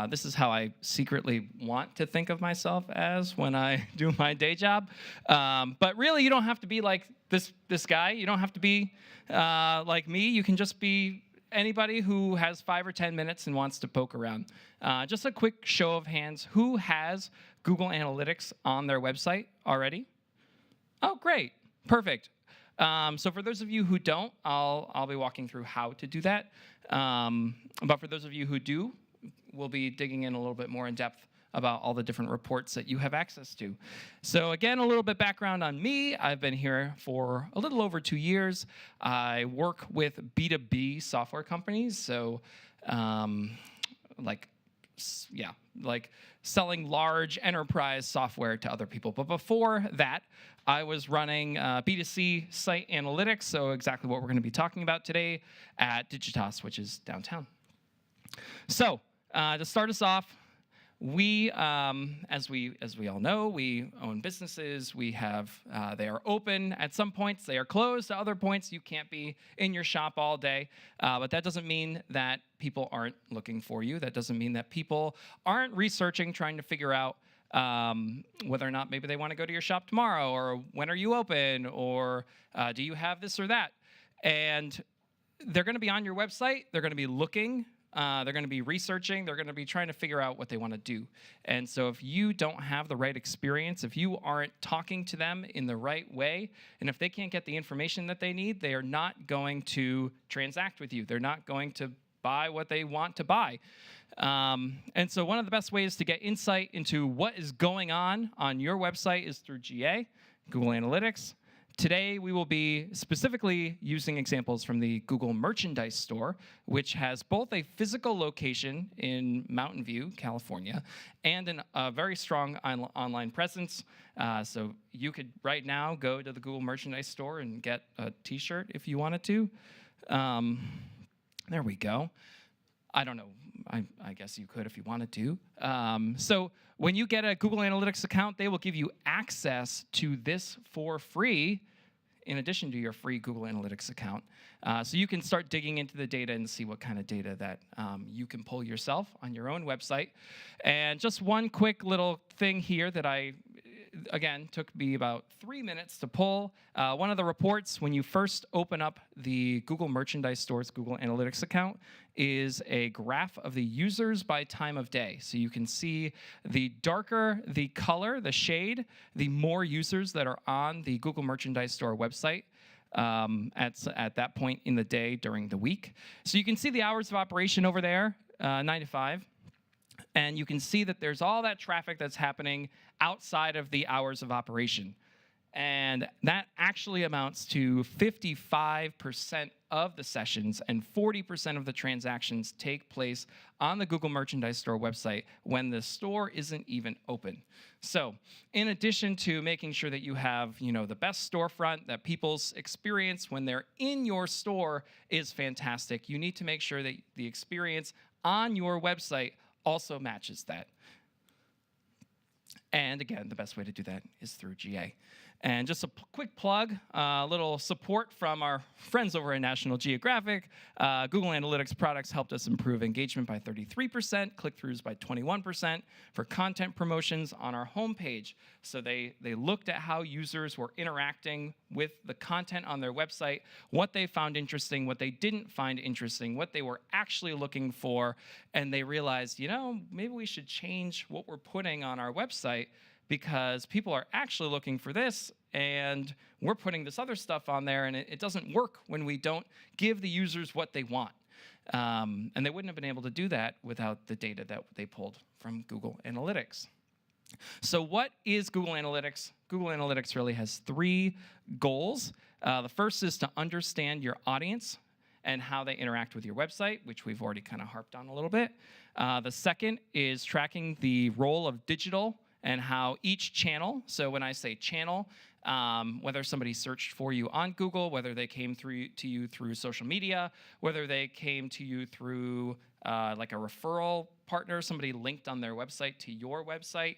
This is how I secretly want to think of myself as when I do my day job. But really, you don't have to be like this guy. You don't have to be like me. You can just be anybody who has 5 or 10 minutes and wants to poke around. Just a quick show of hands. Who has Google Analytics on their website already? Oh, great. Perfect. So for those of you who don't, I'll be walking through how to do that. But for those of you who do, we'll be digging in a little bit more in depth about all the different reports that you have access to. So again, a little bit background on me. I've been here for a little over 2 years. I work with B2B software companies, so selling large enterprise software to other people. But before that, I was running B2C site analytics, so exactly what we're going to be talking about today at Digitas, which is downtown. So to start us off, we, as we all know, we own businesses. We have, they are open at some points. They are closed at other points. You can't be in your shop all day. But that doesn't mean that people aren't looking for you. That doesn't mean that people aren't researching, trying to figure out whether or not maybe they want to go to your shop tomorrow, or when are you open, or do you have this or that? And they're going to be on your website. They're going to be looking. They're going to be researching. They're going to be trying to figure out what they want to do. And so if you don't have the right experience, if you aren't talking to them in the right way, and if they can't get the information that they need, they are not going to transact with you. They're not going to buy what they want to buy. And so one of the best ways to get insight into what is going on your website is through GA, Google Analytics. Today, we will be specifically using examples from the Google Merchandise Store, which has both a physical location in Mountain View, California, and a very strong online presence. So you could right now go to the Google Merchandise Store and get a t-shirt if you wanted to. There we go. I don't know. I guess you could if you wanted to. So when you get a Google Analytics account, they will give you access to this for free in addition to your free Google Analytics account. So you can start digging into the data and see what kind of data that you can pull yourself on your own website. And just one quick little thing here that again, took me about 3 minutes to pull. One of the reports, when you first open up the Google Merchandise Store's Google Analytics account, is a graph of the users by time of day. So you can see the darker the color, the shade, the more users that are on the Google Merchandise Store website at that point in the day during the week. So you can see the hours of operation over there, 9 to 5. And you can see that there's all that traffic that's happening outside of the hours of operation. And that actually amounts to 55% of the sessions and 40% of the transactions take place on the Google Merchandise Store website when the store isn't even open. So in addition to making sure that you have, the best storefront, that people's experience when they're in your store is fantastic, you need to make sure that the experience on your website also matches that. And again, the best way to do that is through GA. And just a quick plug, a little support from our friends over at National Geographic. Google Analytics products helped us improve engagement by 33%, click-throughs by 21% for content promotions on our homepage. So they looked at how users were interacting with the content on their website, what they found interesting, what they didn't find interesting, what they were actually looking for, and they realized, maybe we should change what we're putting on our website because people are actually looking for this, and we're putting this other stuff on there, and it doesn't work when we don't give the users what they want. And they wouldn't have been able to do that without the data that they pulled from Google Analytics. So what is Google Analytics? Google Analytics really has 3 goals. The first is to understand your audience and how they interact with your website, which we've already kind of harped on a little bit. The second is tracking the role of digital and how each channel, so when I say channel, whether somebody searched for you on Google, whether they came to you through social media, whether they came to you through like a referral partner, somebody linked on their website to your website,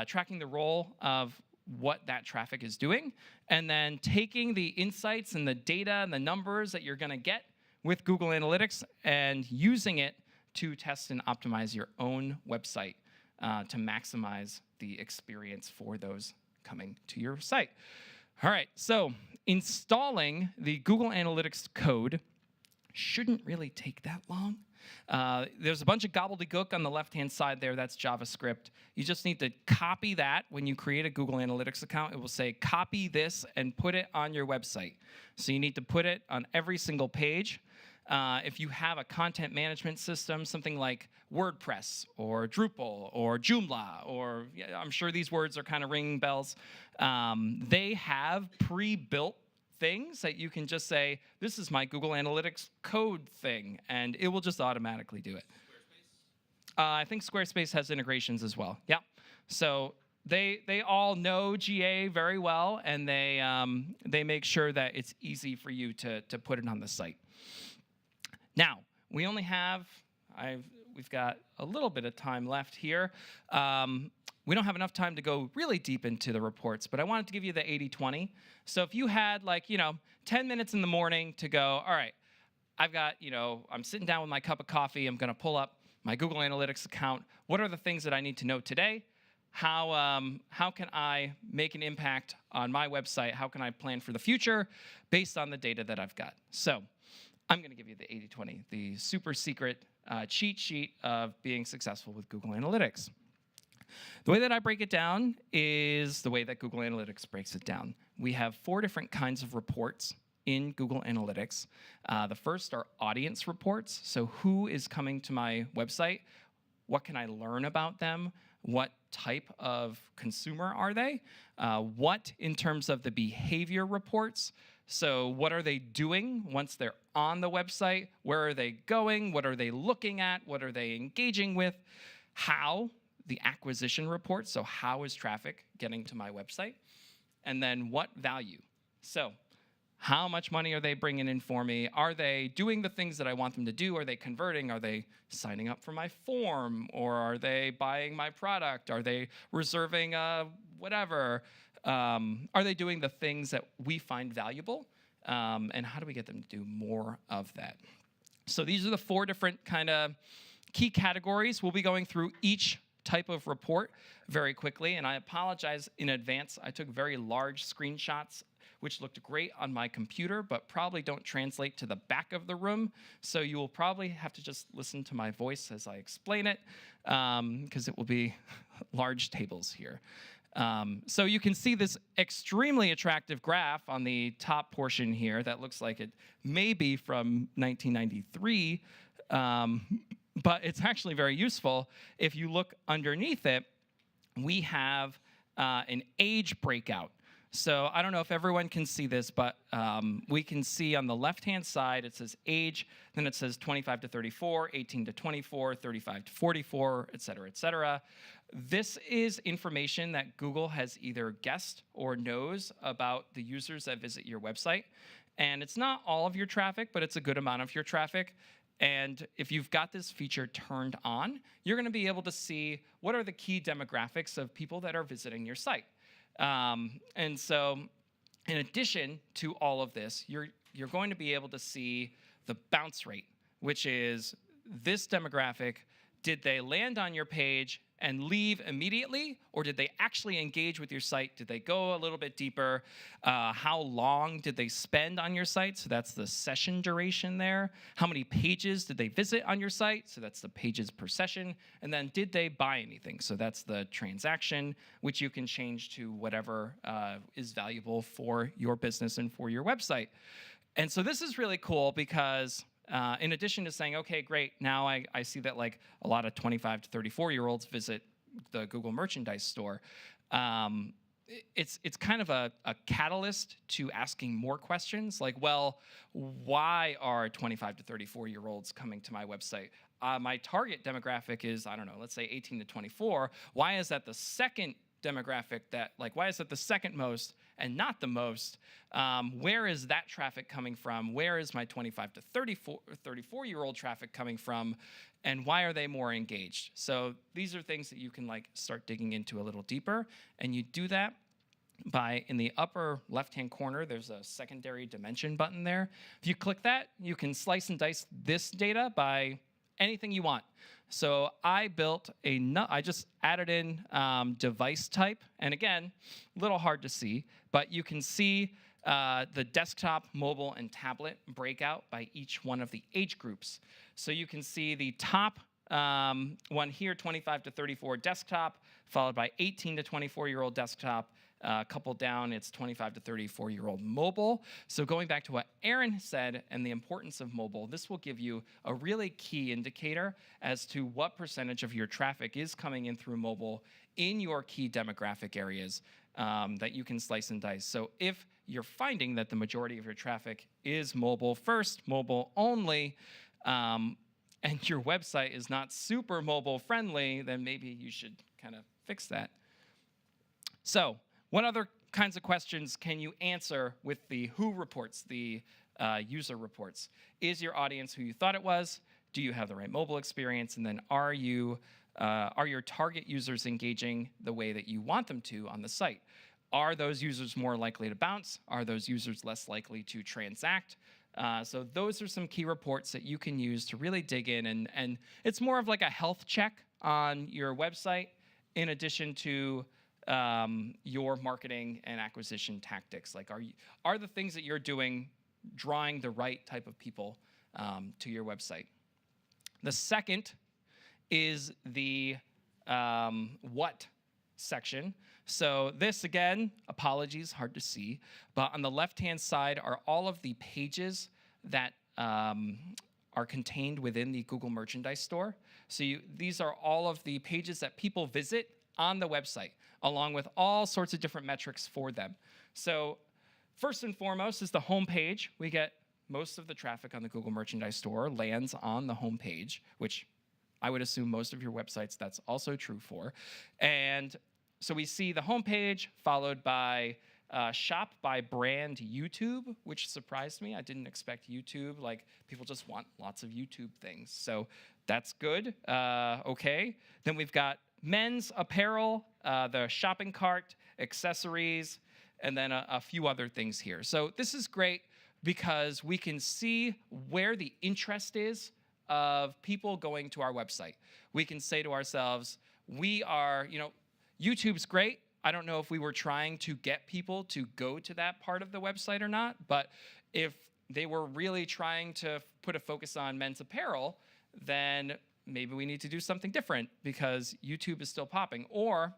tracking the role of what that traffic is doing, and then taking the insights and the data and the numbers that you're going to get with Google Analytics and using it to test and optimize your own website to maximize the experience for those coming to your site. All right, so installing the Google Analytics code shouldn't really take that long. There's a bunch of gobbledygook on the left-hand side there. That's JavaScript. You just need to copy that. When you create a Google Analytics account, it will say, copy this and put it on your website. So you need to put it on every single page. If you have a content management system, something like WordPress or Drupal or Joomla, or I'm sure these words are kind of ringing bells, they have pre-built things that you can just say, this is my Google Analytics code thing, and it will just automatically do it. I think Squarespace has integrations as well. Yeah. So they all know GA very well, and they make sure that it's easy for you to put it on the site. Now, we only have, we've got a little bit of time left here. We don't have enough time to go really deep into the reports, but I wanted to give you the 80-20. So if you had 10 minutes in the morning to go, all right, I've got, I'm sitting down with my cup of coffee, I'm gonna pull up my Google Analytics account. What are the things that I need to know today? How can I make an impact on my website? How can I plan for the future based on the data that I've got? So I'm going to give you the 80-20, the super secret cheat sheet of being successful with Google Analytics. The way that I break it down is the way that Google Analytics breaks it down. We have 4 different kinds of reports in Google Analytics. The first are audience reports. So who is coming to my website? What can I learn about them? What type of consumer are they? What in terms of the behavior reports? So what are they doing once they're on the website? Where are they going? What are they looking at? What are they engaging with? How, the acquisition report. So how is traffic getting to my website? And then what value? So how much money are they bringing in for me? Are they doing the things that I want them to do? Are they converting? Are they signing up for my form? Or are they buying my product? Are they reserving whatever? Are they doing the things that we find valuable? And how do we get them to do more of that? So these are the 4 different kind of key categories. We'll be going through each type of report very quickly, and I apologize in advance. I took very large screenshots, which looked great on my computer, but probably don't translate to the back of the room. So you will probably have to just listen to my voice as I explain it, because it will be large tables here. So you can see this extremely attractive graph on the top portion here that looks like it may be from 1993. but it's actually very useful. If you look underneath it, we have an age breakout. So I don't know if everyone can see this, but we can see on the left-hand side, it says age, then it says 25 to 34, 18 to 24, 35 to 44, et cetera, et cetera. This is information that Google has either guessed or knows about the users that visit your website. And it's not all of your traffic, but it's a good amount of your traffic. And if you've got this feature turned on, you're going to be able to see what are the key demographics of people that are visiting your site. And so in addition to all of this, you're going to be able to see the bounce rate, which is this demographic. Did they land on your page and leave immediately, or did they actually engage with your site? Did they go a little bit deeper? How long did they spend on your site? So that's the session duration there. How many pages did they visit on your site? So that's the pages per session. And then did they buy anything? So that's the transaction, which you can change to whatever is valuable for your business and for your website. And so this is really cool because in addition to saying, okay, great, now I see that like a lot of 25 to 34-year-olds visit the Google Merchandise Store, it's kind of a catalyst to asking more questions like, well, why are 25 to 34-year-olds coming to my website? My target demographic is, I don't know, let's say 18 to 24. Why is that the second demographic why is that the second most and not the most? Where is that traffic coming from? Where is my 25 to 34-year-old traffic coming from? And why are they more engaged? So these are things that you can start digging into a little deeper. And you do that by, in the upper left-hand corner, there's a secondary dimension button there. If you click that, you can slice and dice this data by anything you want. So I just added in device type. And again, a little hard to see, but you can see the desktop, mobile, and tablet breakout by each one of the age groups. So you can see the top one here, 25 to 34 desktop, followed by 18 to 24-year-old desktop. A couple down, it's 25 to 34-year-old mobile. So going back to what Aaron said and the importance of mobile, this will give you a really key indicator as to what percentage of your traffic is coming in through mobile in your key demographic areas that you can slice and dice. So if you're finding that the majority of your traffic is mobile first, mobile only, and your website is not super mobile friendly, then maybe you should kind of fix that. So what other kinds of questions can you answer with the WHO reports, the user reports? Is your audience who you thought it was? Do you have the right mobile experience? And then are your target users engaging the way that you want them to on the site? Are those users more likely to bounce? Are those users less likely to transact? So those are some key reports that you can use to really dig in. And it's more of like a health check on your website in addition to your marketing and acquisition tactics. Like, are the things that you're doing drawing the right type of people to your website? The second is the what section. So this, again, apologies, hard to see, but on the left-hand side are all of the pages that are contained within the Google Merchandise Store. So these are all of the pages that people visit on the website, along with all sorts of different metrics for them. So first and foremost is the home page. We get most of the traffic on the Google Merchandise Store lands on the home page, which I would assume most of your websites that's also true for. And so we see the home page followed by shop by brand YouTube, which surprised me. I didn't expect YouTube. Like, people just want lots of YouTube things. So that's good. Okay. Then we've got men's apparel, the shopping cart, accessories, and then a few other things here. So this is great because we can see where the interest is of people going to our website. We can say to ourselves, YouTube's great. I don't know if we were trying to get people to go to that part of the website or not, but if they were really trying to put a focus on men's apparel, then maybe we need to do something different because YouTube is still popping. Or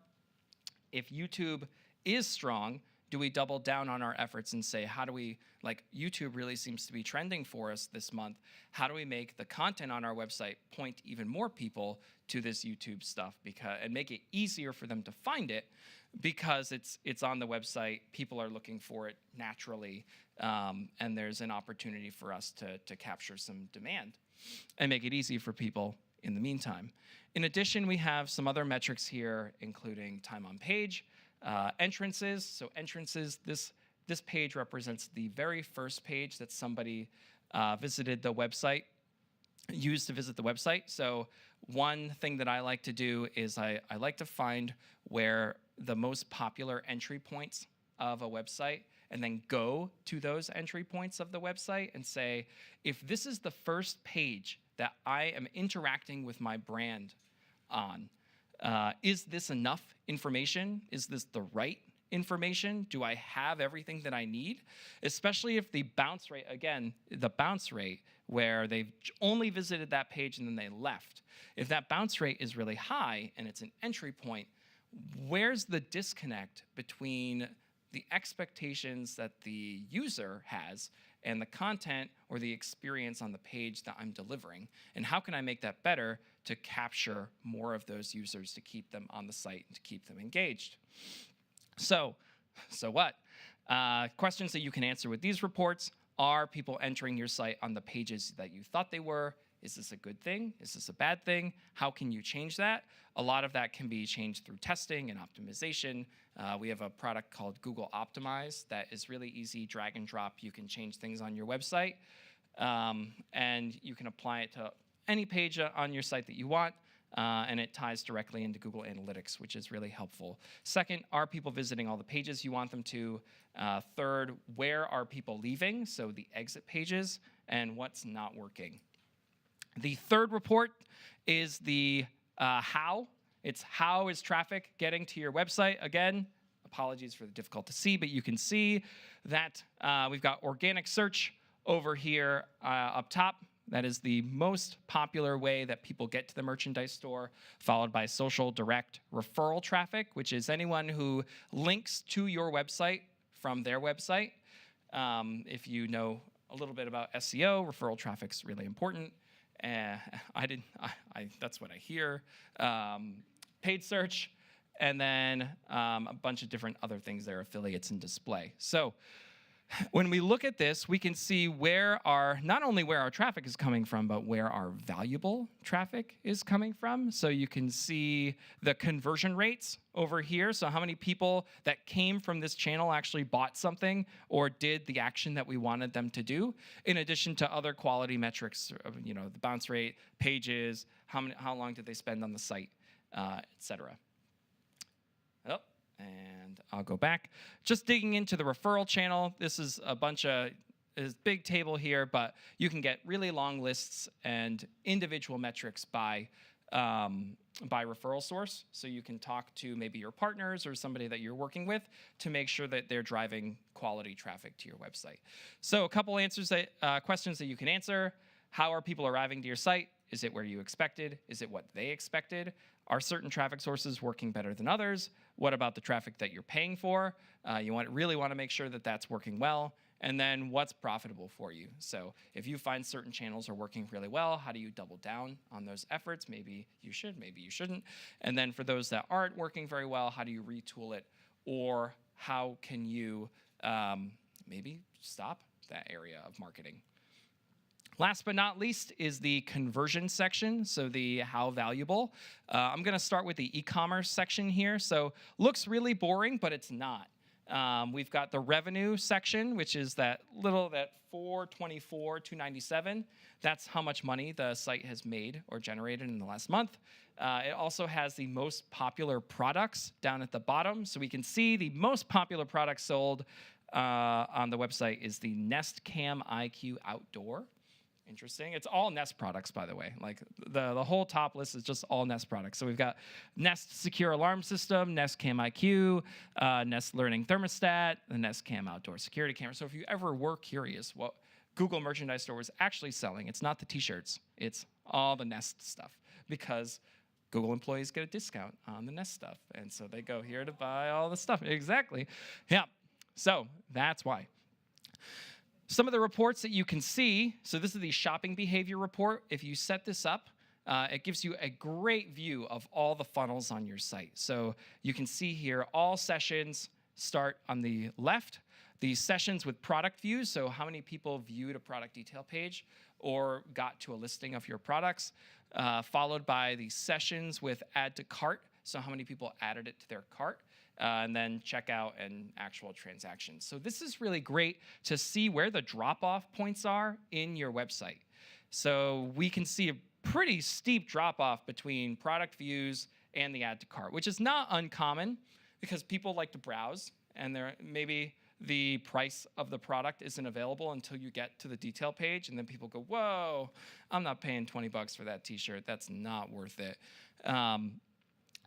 if YouTube is strong, do we double down on our efforts and say, how do we, like YouTube really seems to be trending for us this month, how do we make the content on our website point even more people to this YouTube stuff and make it easier for them to find it because it's on the website, people are looking for it naturally, and there's an opportunity for us to capture some demand and make it easy for people in the meantime. In addition, we have some other metrics here, including time on page, entrances. So entrances, this page represents the very first page that somebody visited the website, used to visit the website. So one thing that I like to do is I like to find where the most popular entry points of a website and then go to those entry points of the website and say, if this is the first page that I am interacting with my brand on, is this enough information? Is this the right information? Do I have everything that I need? Especially if the bounce rate, again, the bounce rate where they've only visited that page and then they left. If that bounce rate is really high and it's an entry point, where's the disconnect between the expectations that the user has and the content or the experience on the page that I'm delivering? And how can I make that better to capture more of those users to keep them on the site and to keep them engaged? So what? Questions that you can answer with these reports: are people entering your site on the pages that you thought they were? Is this a good thing? Is this a bad thing? How can you change that? A lot of that can be changed through testing and optimization. We have a product called Google Optimize that is really easy, drag and drop. You can change things on your website, and you can apply it to any page on your site that you want, and it ties directly into Google Analytics, which is really helpful. Second, are people visiting all the pages you want them to? Third, where are people leaving? So the exit pages, and what's not working. The third report is the how. It's how is traffic getting to your website? Again, apologies for the difficult to see, but you can see that we've got organic search over here up top. That is the most popular way that people get to the merchandise store, followed by social direct referral traffic, which is anyone who links to your website from their website. If you know a little bit about SEO, referral traffic's really important. That's what I hear. Paid search, and then a bunch of different other things there, affiliates and display. So when we look at this, we can see not only where our traffic is coming from, but where our valuable traffic is coming from. So you can see the conversion rates over here. So how many people that came from this channel actually bought something or did the action that we wanted them to do, in addition to other quality metrics, the bounce rate, pages, how long did they spend on the site, etc. And I'll go back. Just digging into the referral channel. This is this big table here, but you can get really long lists and individual metrics by referral source. So you can talk to maybe your partners or somebody that you're working with to make sure that they're driving quality traffic to your website. So a couple questions that you can answer. How are people arriving to your site? Is it where you expected? Is it what they expected? Are certain traffic sources working better than others? What about the traffic that you're paying for? You really want to make sure that that's working well. And then what's profitable for you? So if you find certain channels are working really well, how do you double down on those efforts? Maybe you should, maybe you shouldn't. And then for those that aren't working very well, how do you retool it? Or how can you maybe stop that area of marketing? Last but not least is the conversion section, so the how valuable. I'm going to start with the e-commerce section here. So looks really boring, but it's not. We've got the revenue section, which is that $424, $297. That's how much money the site has made or generated in the last month. It also has the most popular products down at the bottom. So we can see the most popular product sold on the website is the Nest Cam IQ Outdoor. Interesting. It's all Nest products, by the way. Like the whole top list is just all Nest products. So we've got Nest Secure Alarm System, Nest Cam IQ, Nest Learning Thermostat, the Nest Cam Outdoor Security Camera. So if you ever were curious what Google Merchandise Store was actually selling, it's not the t-shirts, it's all the Nest stuff, because Google employees get a discount on the Nest stuff. And so they go here to buy all the stuff. Exactly. Yeah. So that's why. Some of the reports that you can see, so this is the shopping behavior report. If you set this up, it gives you a great view of all the funnels on your site. So you can see here all sessions start on the left. The sessions with product views, so how many people viewed a product detail page or got to a listing of your products, followed by the sessions with add to cart, so how many people added it to their cart, and then checkout and actual transactions. So this is really great to see where the drop-off points are in your website. So we can see a pretty steep drop-off between product views and the add to cart, which is not uncommon because people like to browse and maybe the price of the product isn't available until you get to the detail page, and then people go, whoa, I'm not paying 20 bucks for that t-shirt. That's not worth it.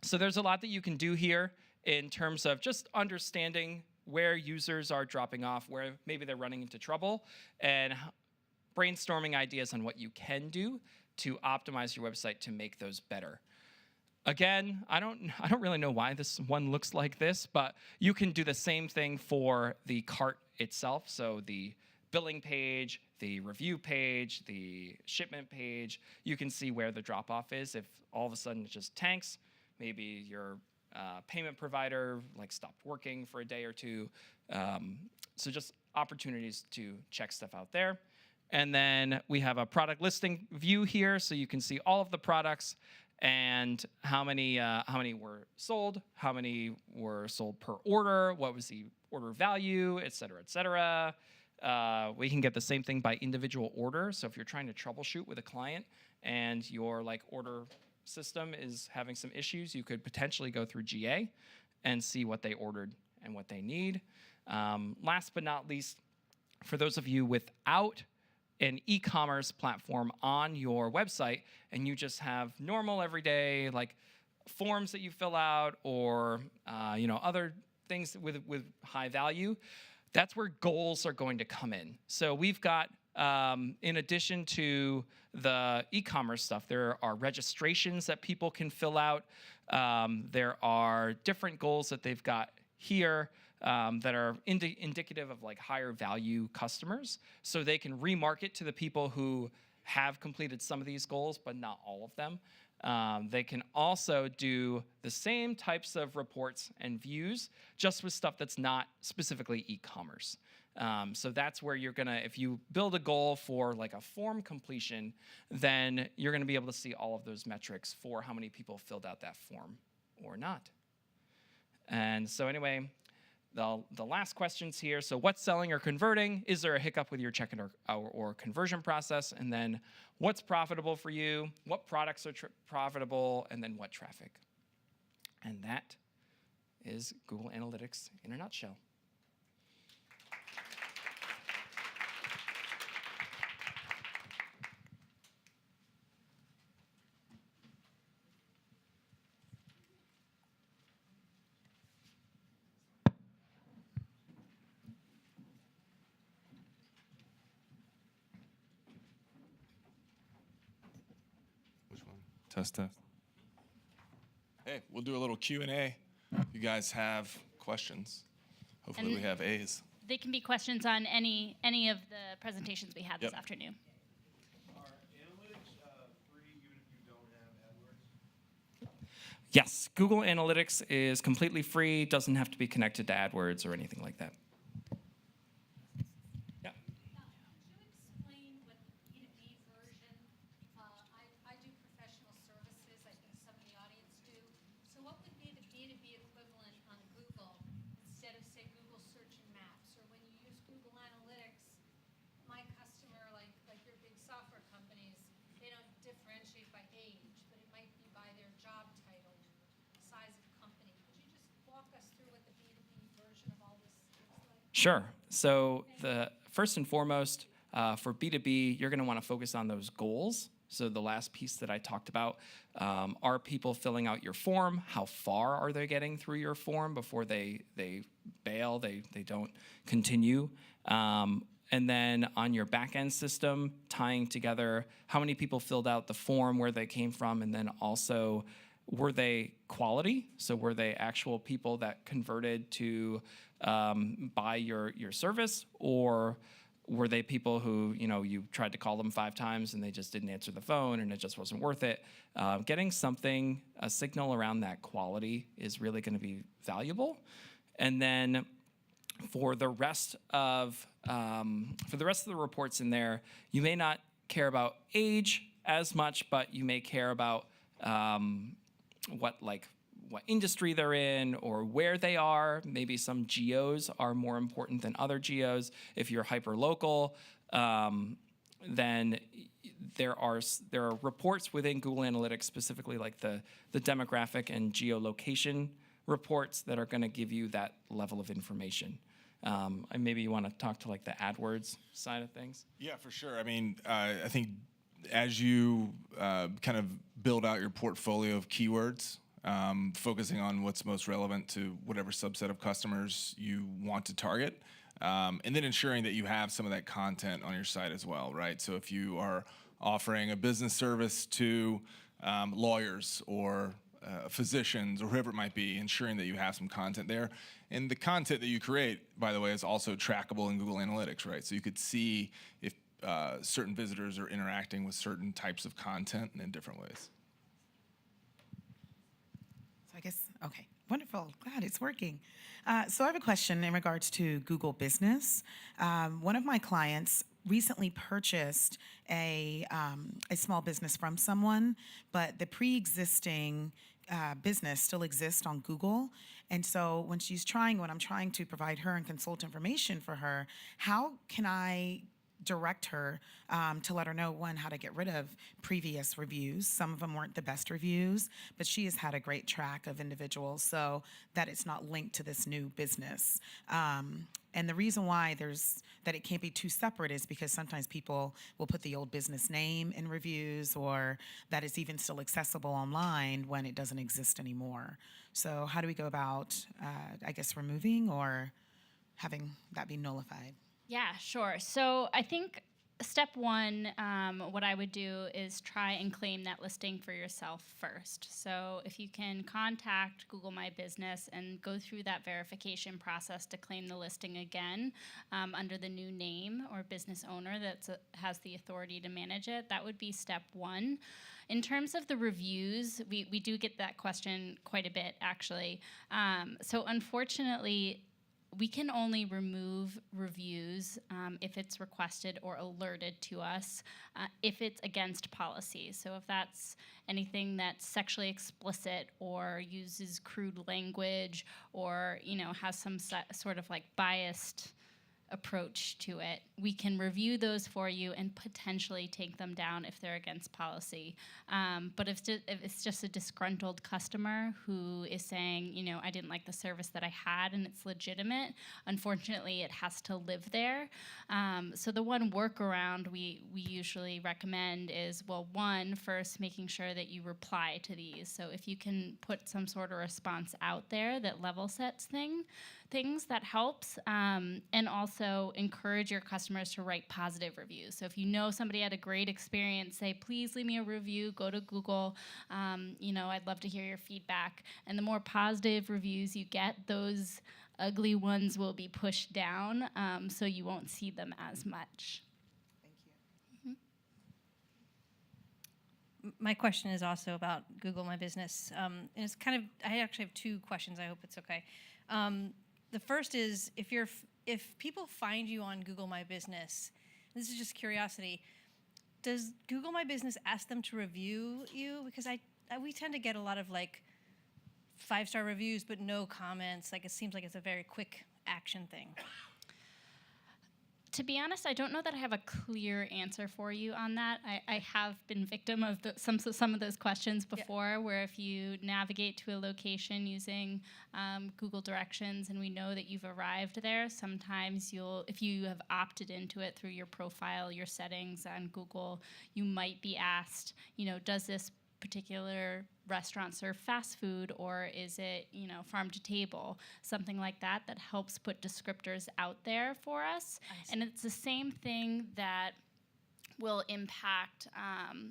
So there's a lot that you can do here in terms of just understanding where users are dropping off, where maybe they're running into trouble, and brainstorming ideas on what you can do to optimize your website to make those better. Again, I don't really know why this one looks like this, but you can do the same thing for the cart itself. So the billing page, the review page, the shipment page, you can see where the drop-off is. If all of a sudden it just tanks, maybe your payment provider stopped working for a day or two. So just opportunities to check stuff out there. And then we have a product listing view here, so you can see all of the products and how many were sold, how many were sold per order, what was the order value, et cetera, et cetera. We can get the same thing by individual order. So if you're trying to troubleshoot with a client and your order system is having some issues, you could potentially go through GA and see what they ordered and what they need. Last but not least, for those of you without an e-commerce platform on your website and you just have normal everyday forms that you fill out or other things with high value, that's where goals are going to come in. So we've got in addition to the e-commerce stuff, there are registrations that people can fill out. There are different goals that they've got here that are indicative of higher value customers. So they can remarket to the people who have completed some of these goals, but not all of them. They can also do the same types of reports and views, just with stuff that's not specifically e-commerce. So that's where you're gonna, if you build a goal for a form completion, then you're gonna be able to see all of those metrics for how many people filled out that form or not. And so anyway, the last questions here. So what's selling or converting? Is there a hiccup with your checkout or conversion process? And then what's profitable for you? What products are profitable? And then what traffic? And that is Google Analytics in a nutshell. Test. Hey, we'll do a little Q&A. If you guys have questions, hopefully we have A's. They can be questions on any of the presentations we had this afternoon. Are analytics free even if you don't have AdWords? Yes, Google Analytics is completely free, doesn't have to be connected to AdWords or anything like that. Sure. So first and foremost, for B2B, you're going to want to focus on those goals. So the last piece that I talked about, are people filling out your form? How far are they getting through your form before they bail, they don't continue? And then on your back-end system, tying together how many people filled out the form, where they came from, and then also were they quality? So were they actual people that converted to buy your service, or were they people who, you tried to call them 5 times and they just didn't answer the phone and it just wasn't worth it? Getting a signal around that quality is really going to be valuable. And then for the rest of the reports in there, you may not care about age as much, but you may care about what industry they're in or where they are. Maybe some geos are more important than other geos. If you're hyper-local, then there are reports within Google Analytics, specifically like the demographic and geolocation reports, that are going to give you that level of information. And maybe you want to talk to like the AdWords side of things. Yeah, for sure. I mean, I think as you kind of build out your portfolio of keywords, focusing on what's most relevant to whatever subset of customers you want to target, and then ensuring that you have some of that content on your site as well, right? So if you are offering a business service to lawyers or physicians or whoever it might be, ensuring that you have some content there. And the content that you create, by the way, is also trackable in Google Analytics, right? So you could see if certain visitors are interacting with certain types of content in different ways. So I guess, okay, wonderful. Glad it's working. So I have a question in regards to Google Business. One of my clients recently purchased a small business from someone, but the pre-existing business still exists on Google. And so when I'm trying to provide her and consult information for her, how can I direct her to let her know, one, how to get rid of previous reviews? Some of them weren't the best reviews, but she has had a great track of individuals so that it's not linked to this new business. And the reason why that it can't be too separate is because sometimes people will put the old business name in reviews, or that it's even still accessible online when it doesn't exist anymore. So how do we go about, removing or having that be nullified? Yeah, sure. So I think step one, what I would do is try and claim that listing for yourself first. So if you can contact Google My Business and go through that verification process to claim the listing again under the new name or business owner that has the authority to manage it, that would be step one. In terms of the reviews, we do get that question quite a bit, actually. So unfortunately, we can only remove reviews if it's requested or alerted to us if it's against policy. So if that's anything that's sexually explicit or uses crude language or has some sort of like biased approach to it, we can review those for you and potentially take them down if they're against policy. But if it's just a disgruntled customer who is saying, I didn't like the service that I had and it's legitimate, unfortunately it has to live there. So the one workaround we usually recommend is, well, one, first making sure that you reply to these. So if you can put some sort of response out there that level sets things, that helps. And also encourage your customers to write positive reviews. So if you know somebody had a great experience, say, please leave me a review, go to Google. I'd love to hear your feedback. And the more positive reviews you get, those ugly ones will be pushed down, so you won't see them as much. Thank you. My question is also about Google My Business. And it's I actually have two questions. I hope it's okay. The first is, if people find you on Google My Business, this is just curiosity, does Google My Business ask them to review you? Because we tend to get a lot of 5-star reviews, but no comments. It seems like it's a very quick action thing. To be honest, I don't know that I have a clear answer for you on that. I have been victim of some of those questions before, where if you navigate to a location using Google directions and we know that you've arrived there, sometimes if you have opted into it through your profile, your settings on Google, you might be asked, does this particular restaurant serve fast food, or is it farm to table, something like that helps put descriptors out there for us. And it's the same thing that will impact,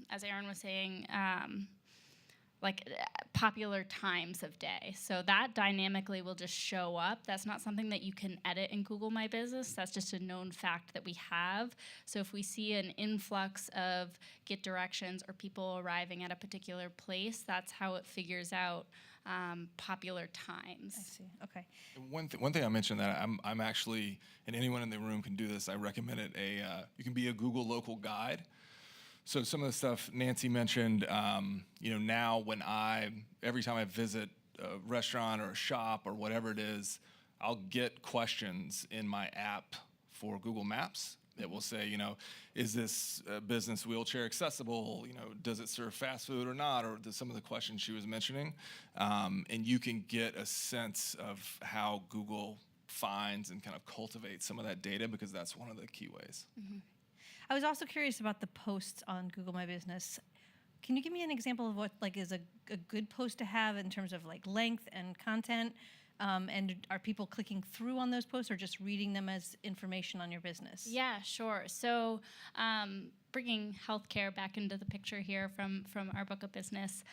as Aaron was saying, popular times of day. So that dynamically will just show up. That's not something that you can edit in Google My Business. That's just a known fact that we have. So if we see an influx of get directions or people arriving at a particular place, that's how it figures out popular times. I see. Okay. One thing I mentioned that I'm actually, and anyone in the room can do this, I recommend it, you can be a Google local guide. So some of the stuff Nancy mentioned, now every time I visit a restaurant or a shop or whatever it is, I'll get questions in my app for Google Maps. It will say, is this business wheelchair accessible? Does it serve fast food or not? Or some of the questions she was mentioning. And you can get a sense of how Google finds and kind of cultivates some of that data, because that's one of the key ways. Mm-hmm. I was also curious about the posts on Google My Business. Can you give me an example of what is a good post to have in terms of length and content? And are people clicking through on those posts or just reading them as information on your business? Yeah, sure. So bringing healthcare back into the picture here from our book of business,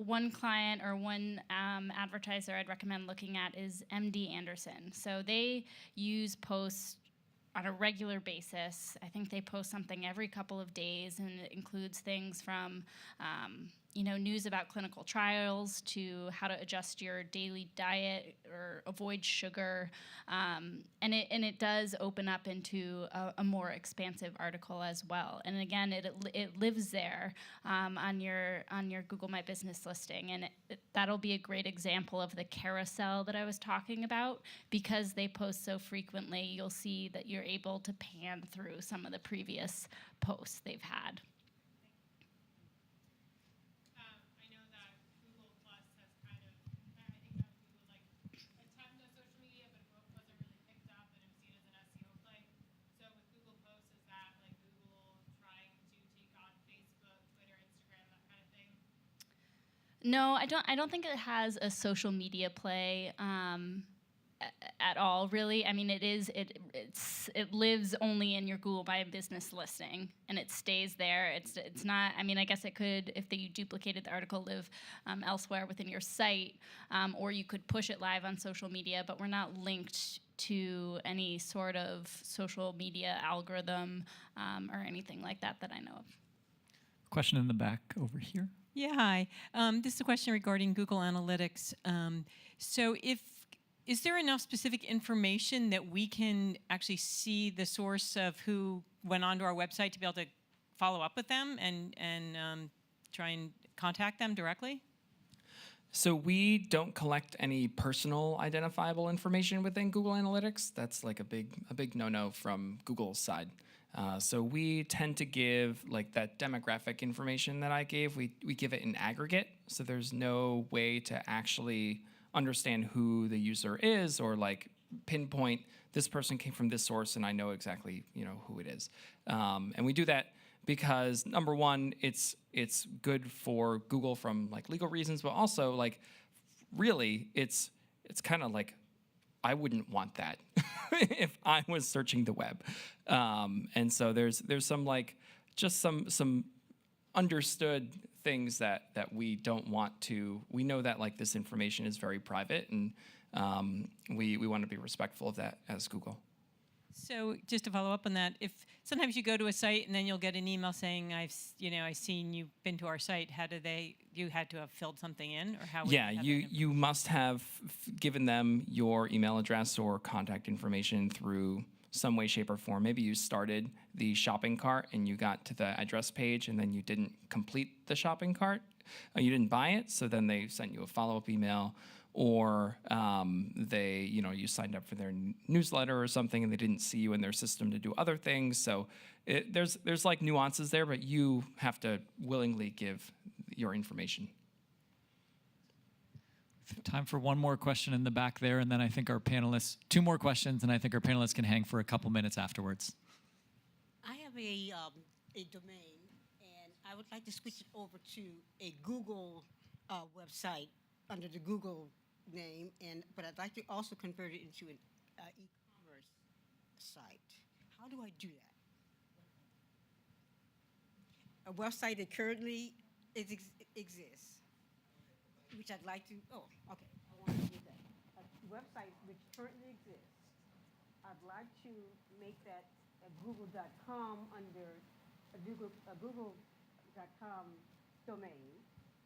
one client or one advertiser I'd recommend looking at is MD Anderson. So they use posts on a regular basis. I think they post something every couple of days, and it includes things from news about clinical trials to how to adjust your daily diet or avoid sugar, and it does open up into a more expansive article as well. And again, it lives there on your Google My Business listing, and that'll be a great example of the carousel that I was talking about. Because they post so frequently, you'll see that you're able to pan through some of the previous posts they've had. No, I don't think it has a social media play at all, really. I mean, it lives only in your Google My Business listing, and it stays there. It's not. I mean, I guess it could, if you duplicated the article, live elsewhere within your site, or you could push it live on social media. But we're not linked to any sort of social media algorithm or anything like that I know of. Question in the back over here. Yeah, hi. This is a question regarding Google Analytics. So is there enough specific information that we can actually see the source of who went onto our website to be able to follow up with them and try and contact them directly? So we don't collect any personal identifiable information within Google Analytics. That's a big no-no from Google's side. So we tend to give that demographic information that I gave, we give it in aggregate. So there's no way to actually understand who the user is or pinpoint this person came from this source and I know exactly who it is. And we do that because number one, it's good for Google from legal reasons, but also really it's kind of I wouldn't want that if I was searching the web. And so there's some just some understood things that we don't want to. We know that this information is very private, and we want to be respectful of that as Google. So just to follow up on that, if sometimes you go to a site and then you'll get an email saying I've seen you've been to our site. How do you had to have filled something in, or how? Yeah, you must have given them your email address or contact information through some way, shape, or form. Maybe you started the shopping cart and you got to the address page and then you didn't complete the shopping cart. You didn't buy it, so then they sent you a follow-up email. Or you signed up for their newsletter or something, and they didn't see you in their system to do other things. So there's nuances there, but you have to willingly give your information. Time for one more question in the back there, and then I think our panelists, two more questions, and I think our panelists can hang for a couple minutes afterwards. I have a domain, and I would like to switch it over to a Google website under the Google name, but I'd like to also convert it into an e-commerce site. How do I do that? A website that currently exists. which I'd like to, okay, I want to do that. A website which currently exists, I'd like to make that a google.com under a google.com domain,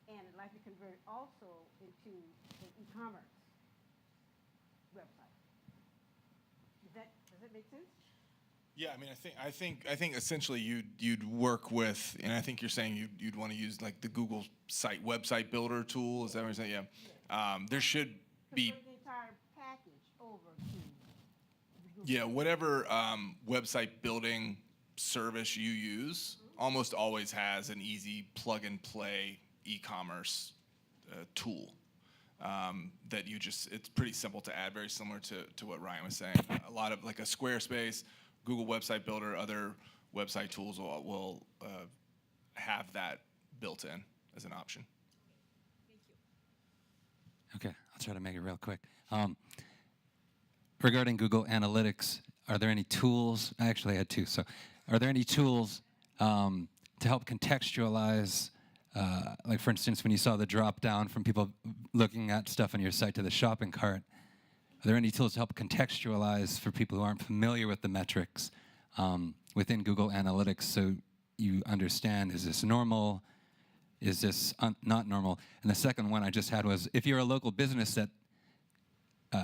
and I'd like to convert it also into an e-commerce website. Does that make sense? Yeah, I mean, I think essentially you'd work with, and I think you're saying you'd want to use like the Google website builder tool. Is that what you're saying? Yeah. There should be. Convert the entire package over to the Google. Yeah, whatever website building service you use almost always has an easy plug and play e-commerce tool that it's pretty simple to add, very similar to what Ryan was saying. A lot of like a Squarespace, Google Website Builder, other website tools will have that built in as an option. Okay, I'll try to make it real quick. Regarding Google Analytics, are there any tools? I actually had two. So, are there any tools to help contextualize, like for instance, when you saw the drop down from people looking at stuff on your site to the shopping cart, are there any tools to help contextualize for people who aren't familiar with the metrics within Google Analytics so you understand, is this normal? Is this not normal? And the second one I just had was, if you're a local business that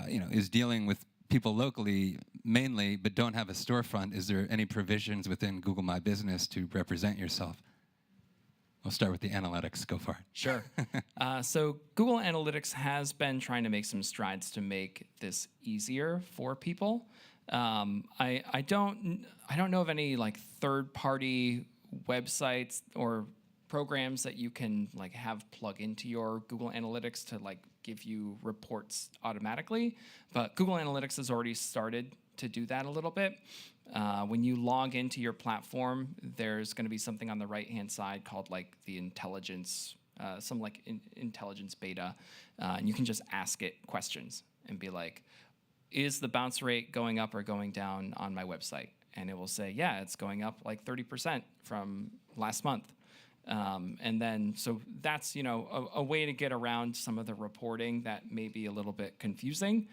is dealing with people locally mainly, but don't have a storefront, is there any provisions within Google My Business to represent yourself? We'll start with the analytics. Go for it. Sure. So Google Analytics has been trying to make some strides to make this easier for people. I don't know of any like third-party websites or programs that you can like have plug into your Google Analytics to like give you reports automatically, but Google Analytics has already started to do that a little bit. When you log into your platform, there's going to be something on the right-hand side called like the intelligence, intelligence beta, and you can just ask it questions and be like, is the bounce rate going up or going down on my website? And it will say, yeah, it's going up like 30% from last month. And then, so that's, a way to get around some of the reporting that may be a little bit confusing,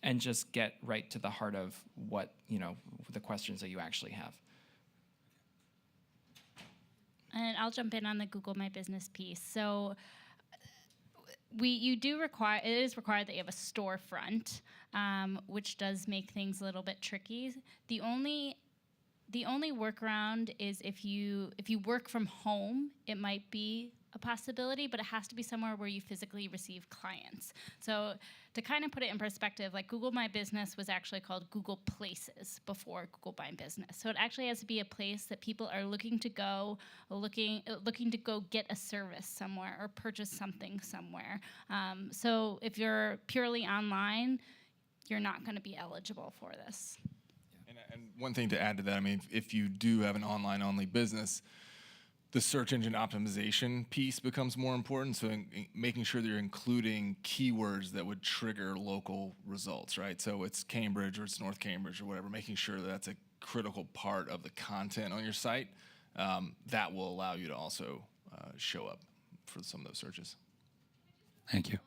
and just get right to the heart of what, the questions that you actually have. And I'll jump in on the Google My Business piece. So it is required that you have a storefront, which does make things a little bit tricky. The only workaround is if you work from home, it might be a possibility, but it has to be somewhere where you physically receive clients. So to kind of put it in perspective, like Google My Business was actually called Google Places before Google My Business. So it actually has to be a place that people are looking to go get a service somewhere or purchase something somewhere. So if you're purely online, you're not going to be eligible for this. And one thing to add to that, I mean, if you do have an online-only business, the search engine optimization piece becomes more important. So making sure that you're including keywords that would trigger local results, right? So it's Cambridge or it's North Cambridge or whatever, making sure that that's a critical part of the content on your site. That will allow you to also show up for some of those searches. Thank you.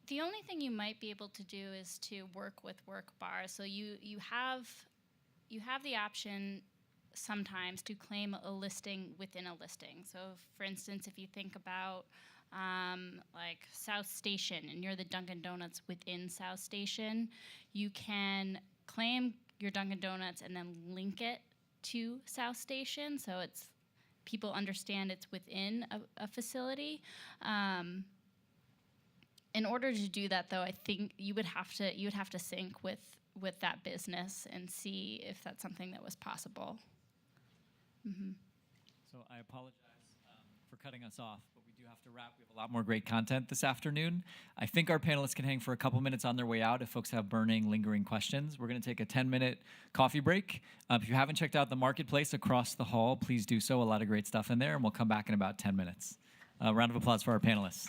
The only thing you might be able to do is to work with WorkBar. So you have the option sometimes to claim a listing within a listing. So for instance, if you think about like South Station and you're the Dunkin' Donuts within South Station, you can claim your Dunkin' Donuts and then link it to South Station, so people understand it's within a facility. In order to do that, though, I think you would have to sync with that business and see if that's something that was possible. Mm-hmm. So I apologize for cutting us off, but we do do have to wrap. We have a lot more great content this afternoon. I think our panelists can hang for a couple minutes on their way out if folks have burning, lingering questions. We're going to take a 10-minute coffee break. If you haven't checked out the marketplace across the hall, please do so. A lot of great stuff in there, and we'll come back in about 10 minutes. Round of applause for our panelists.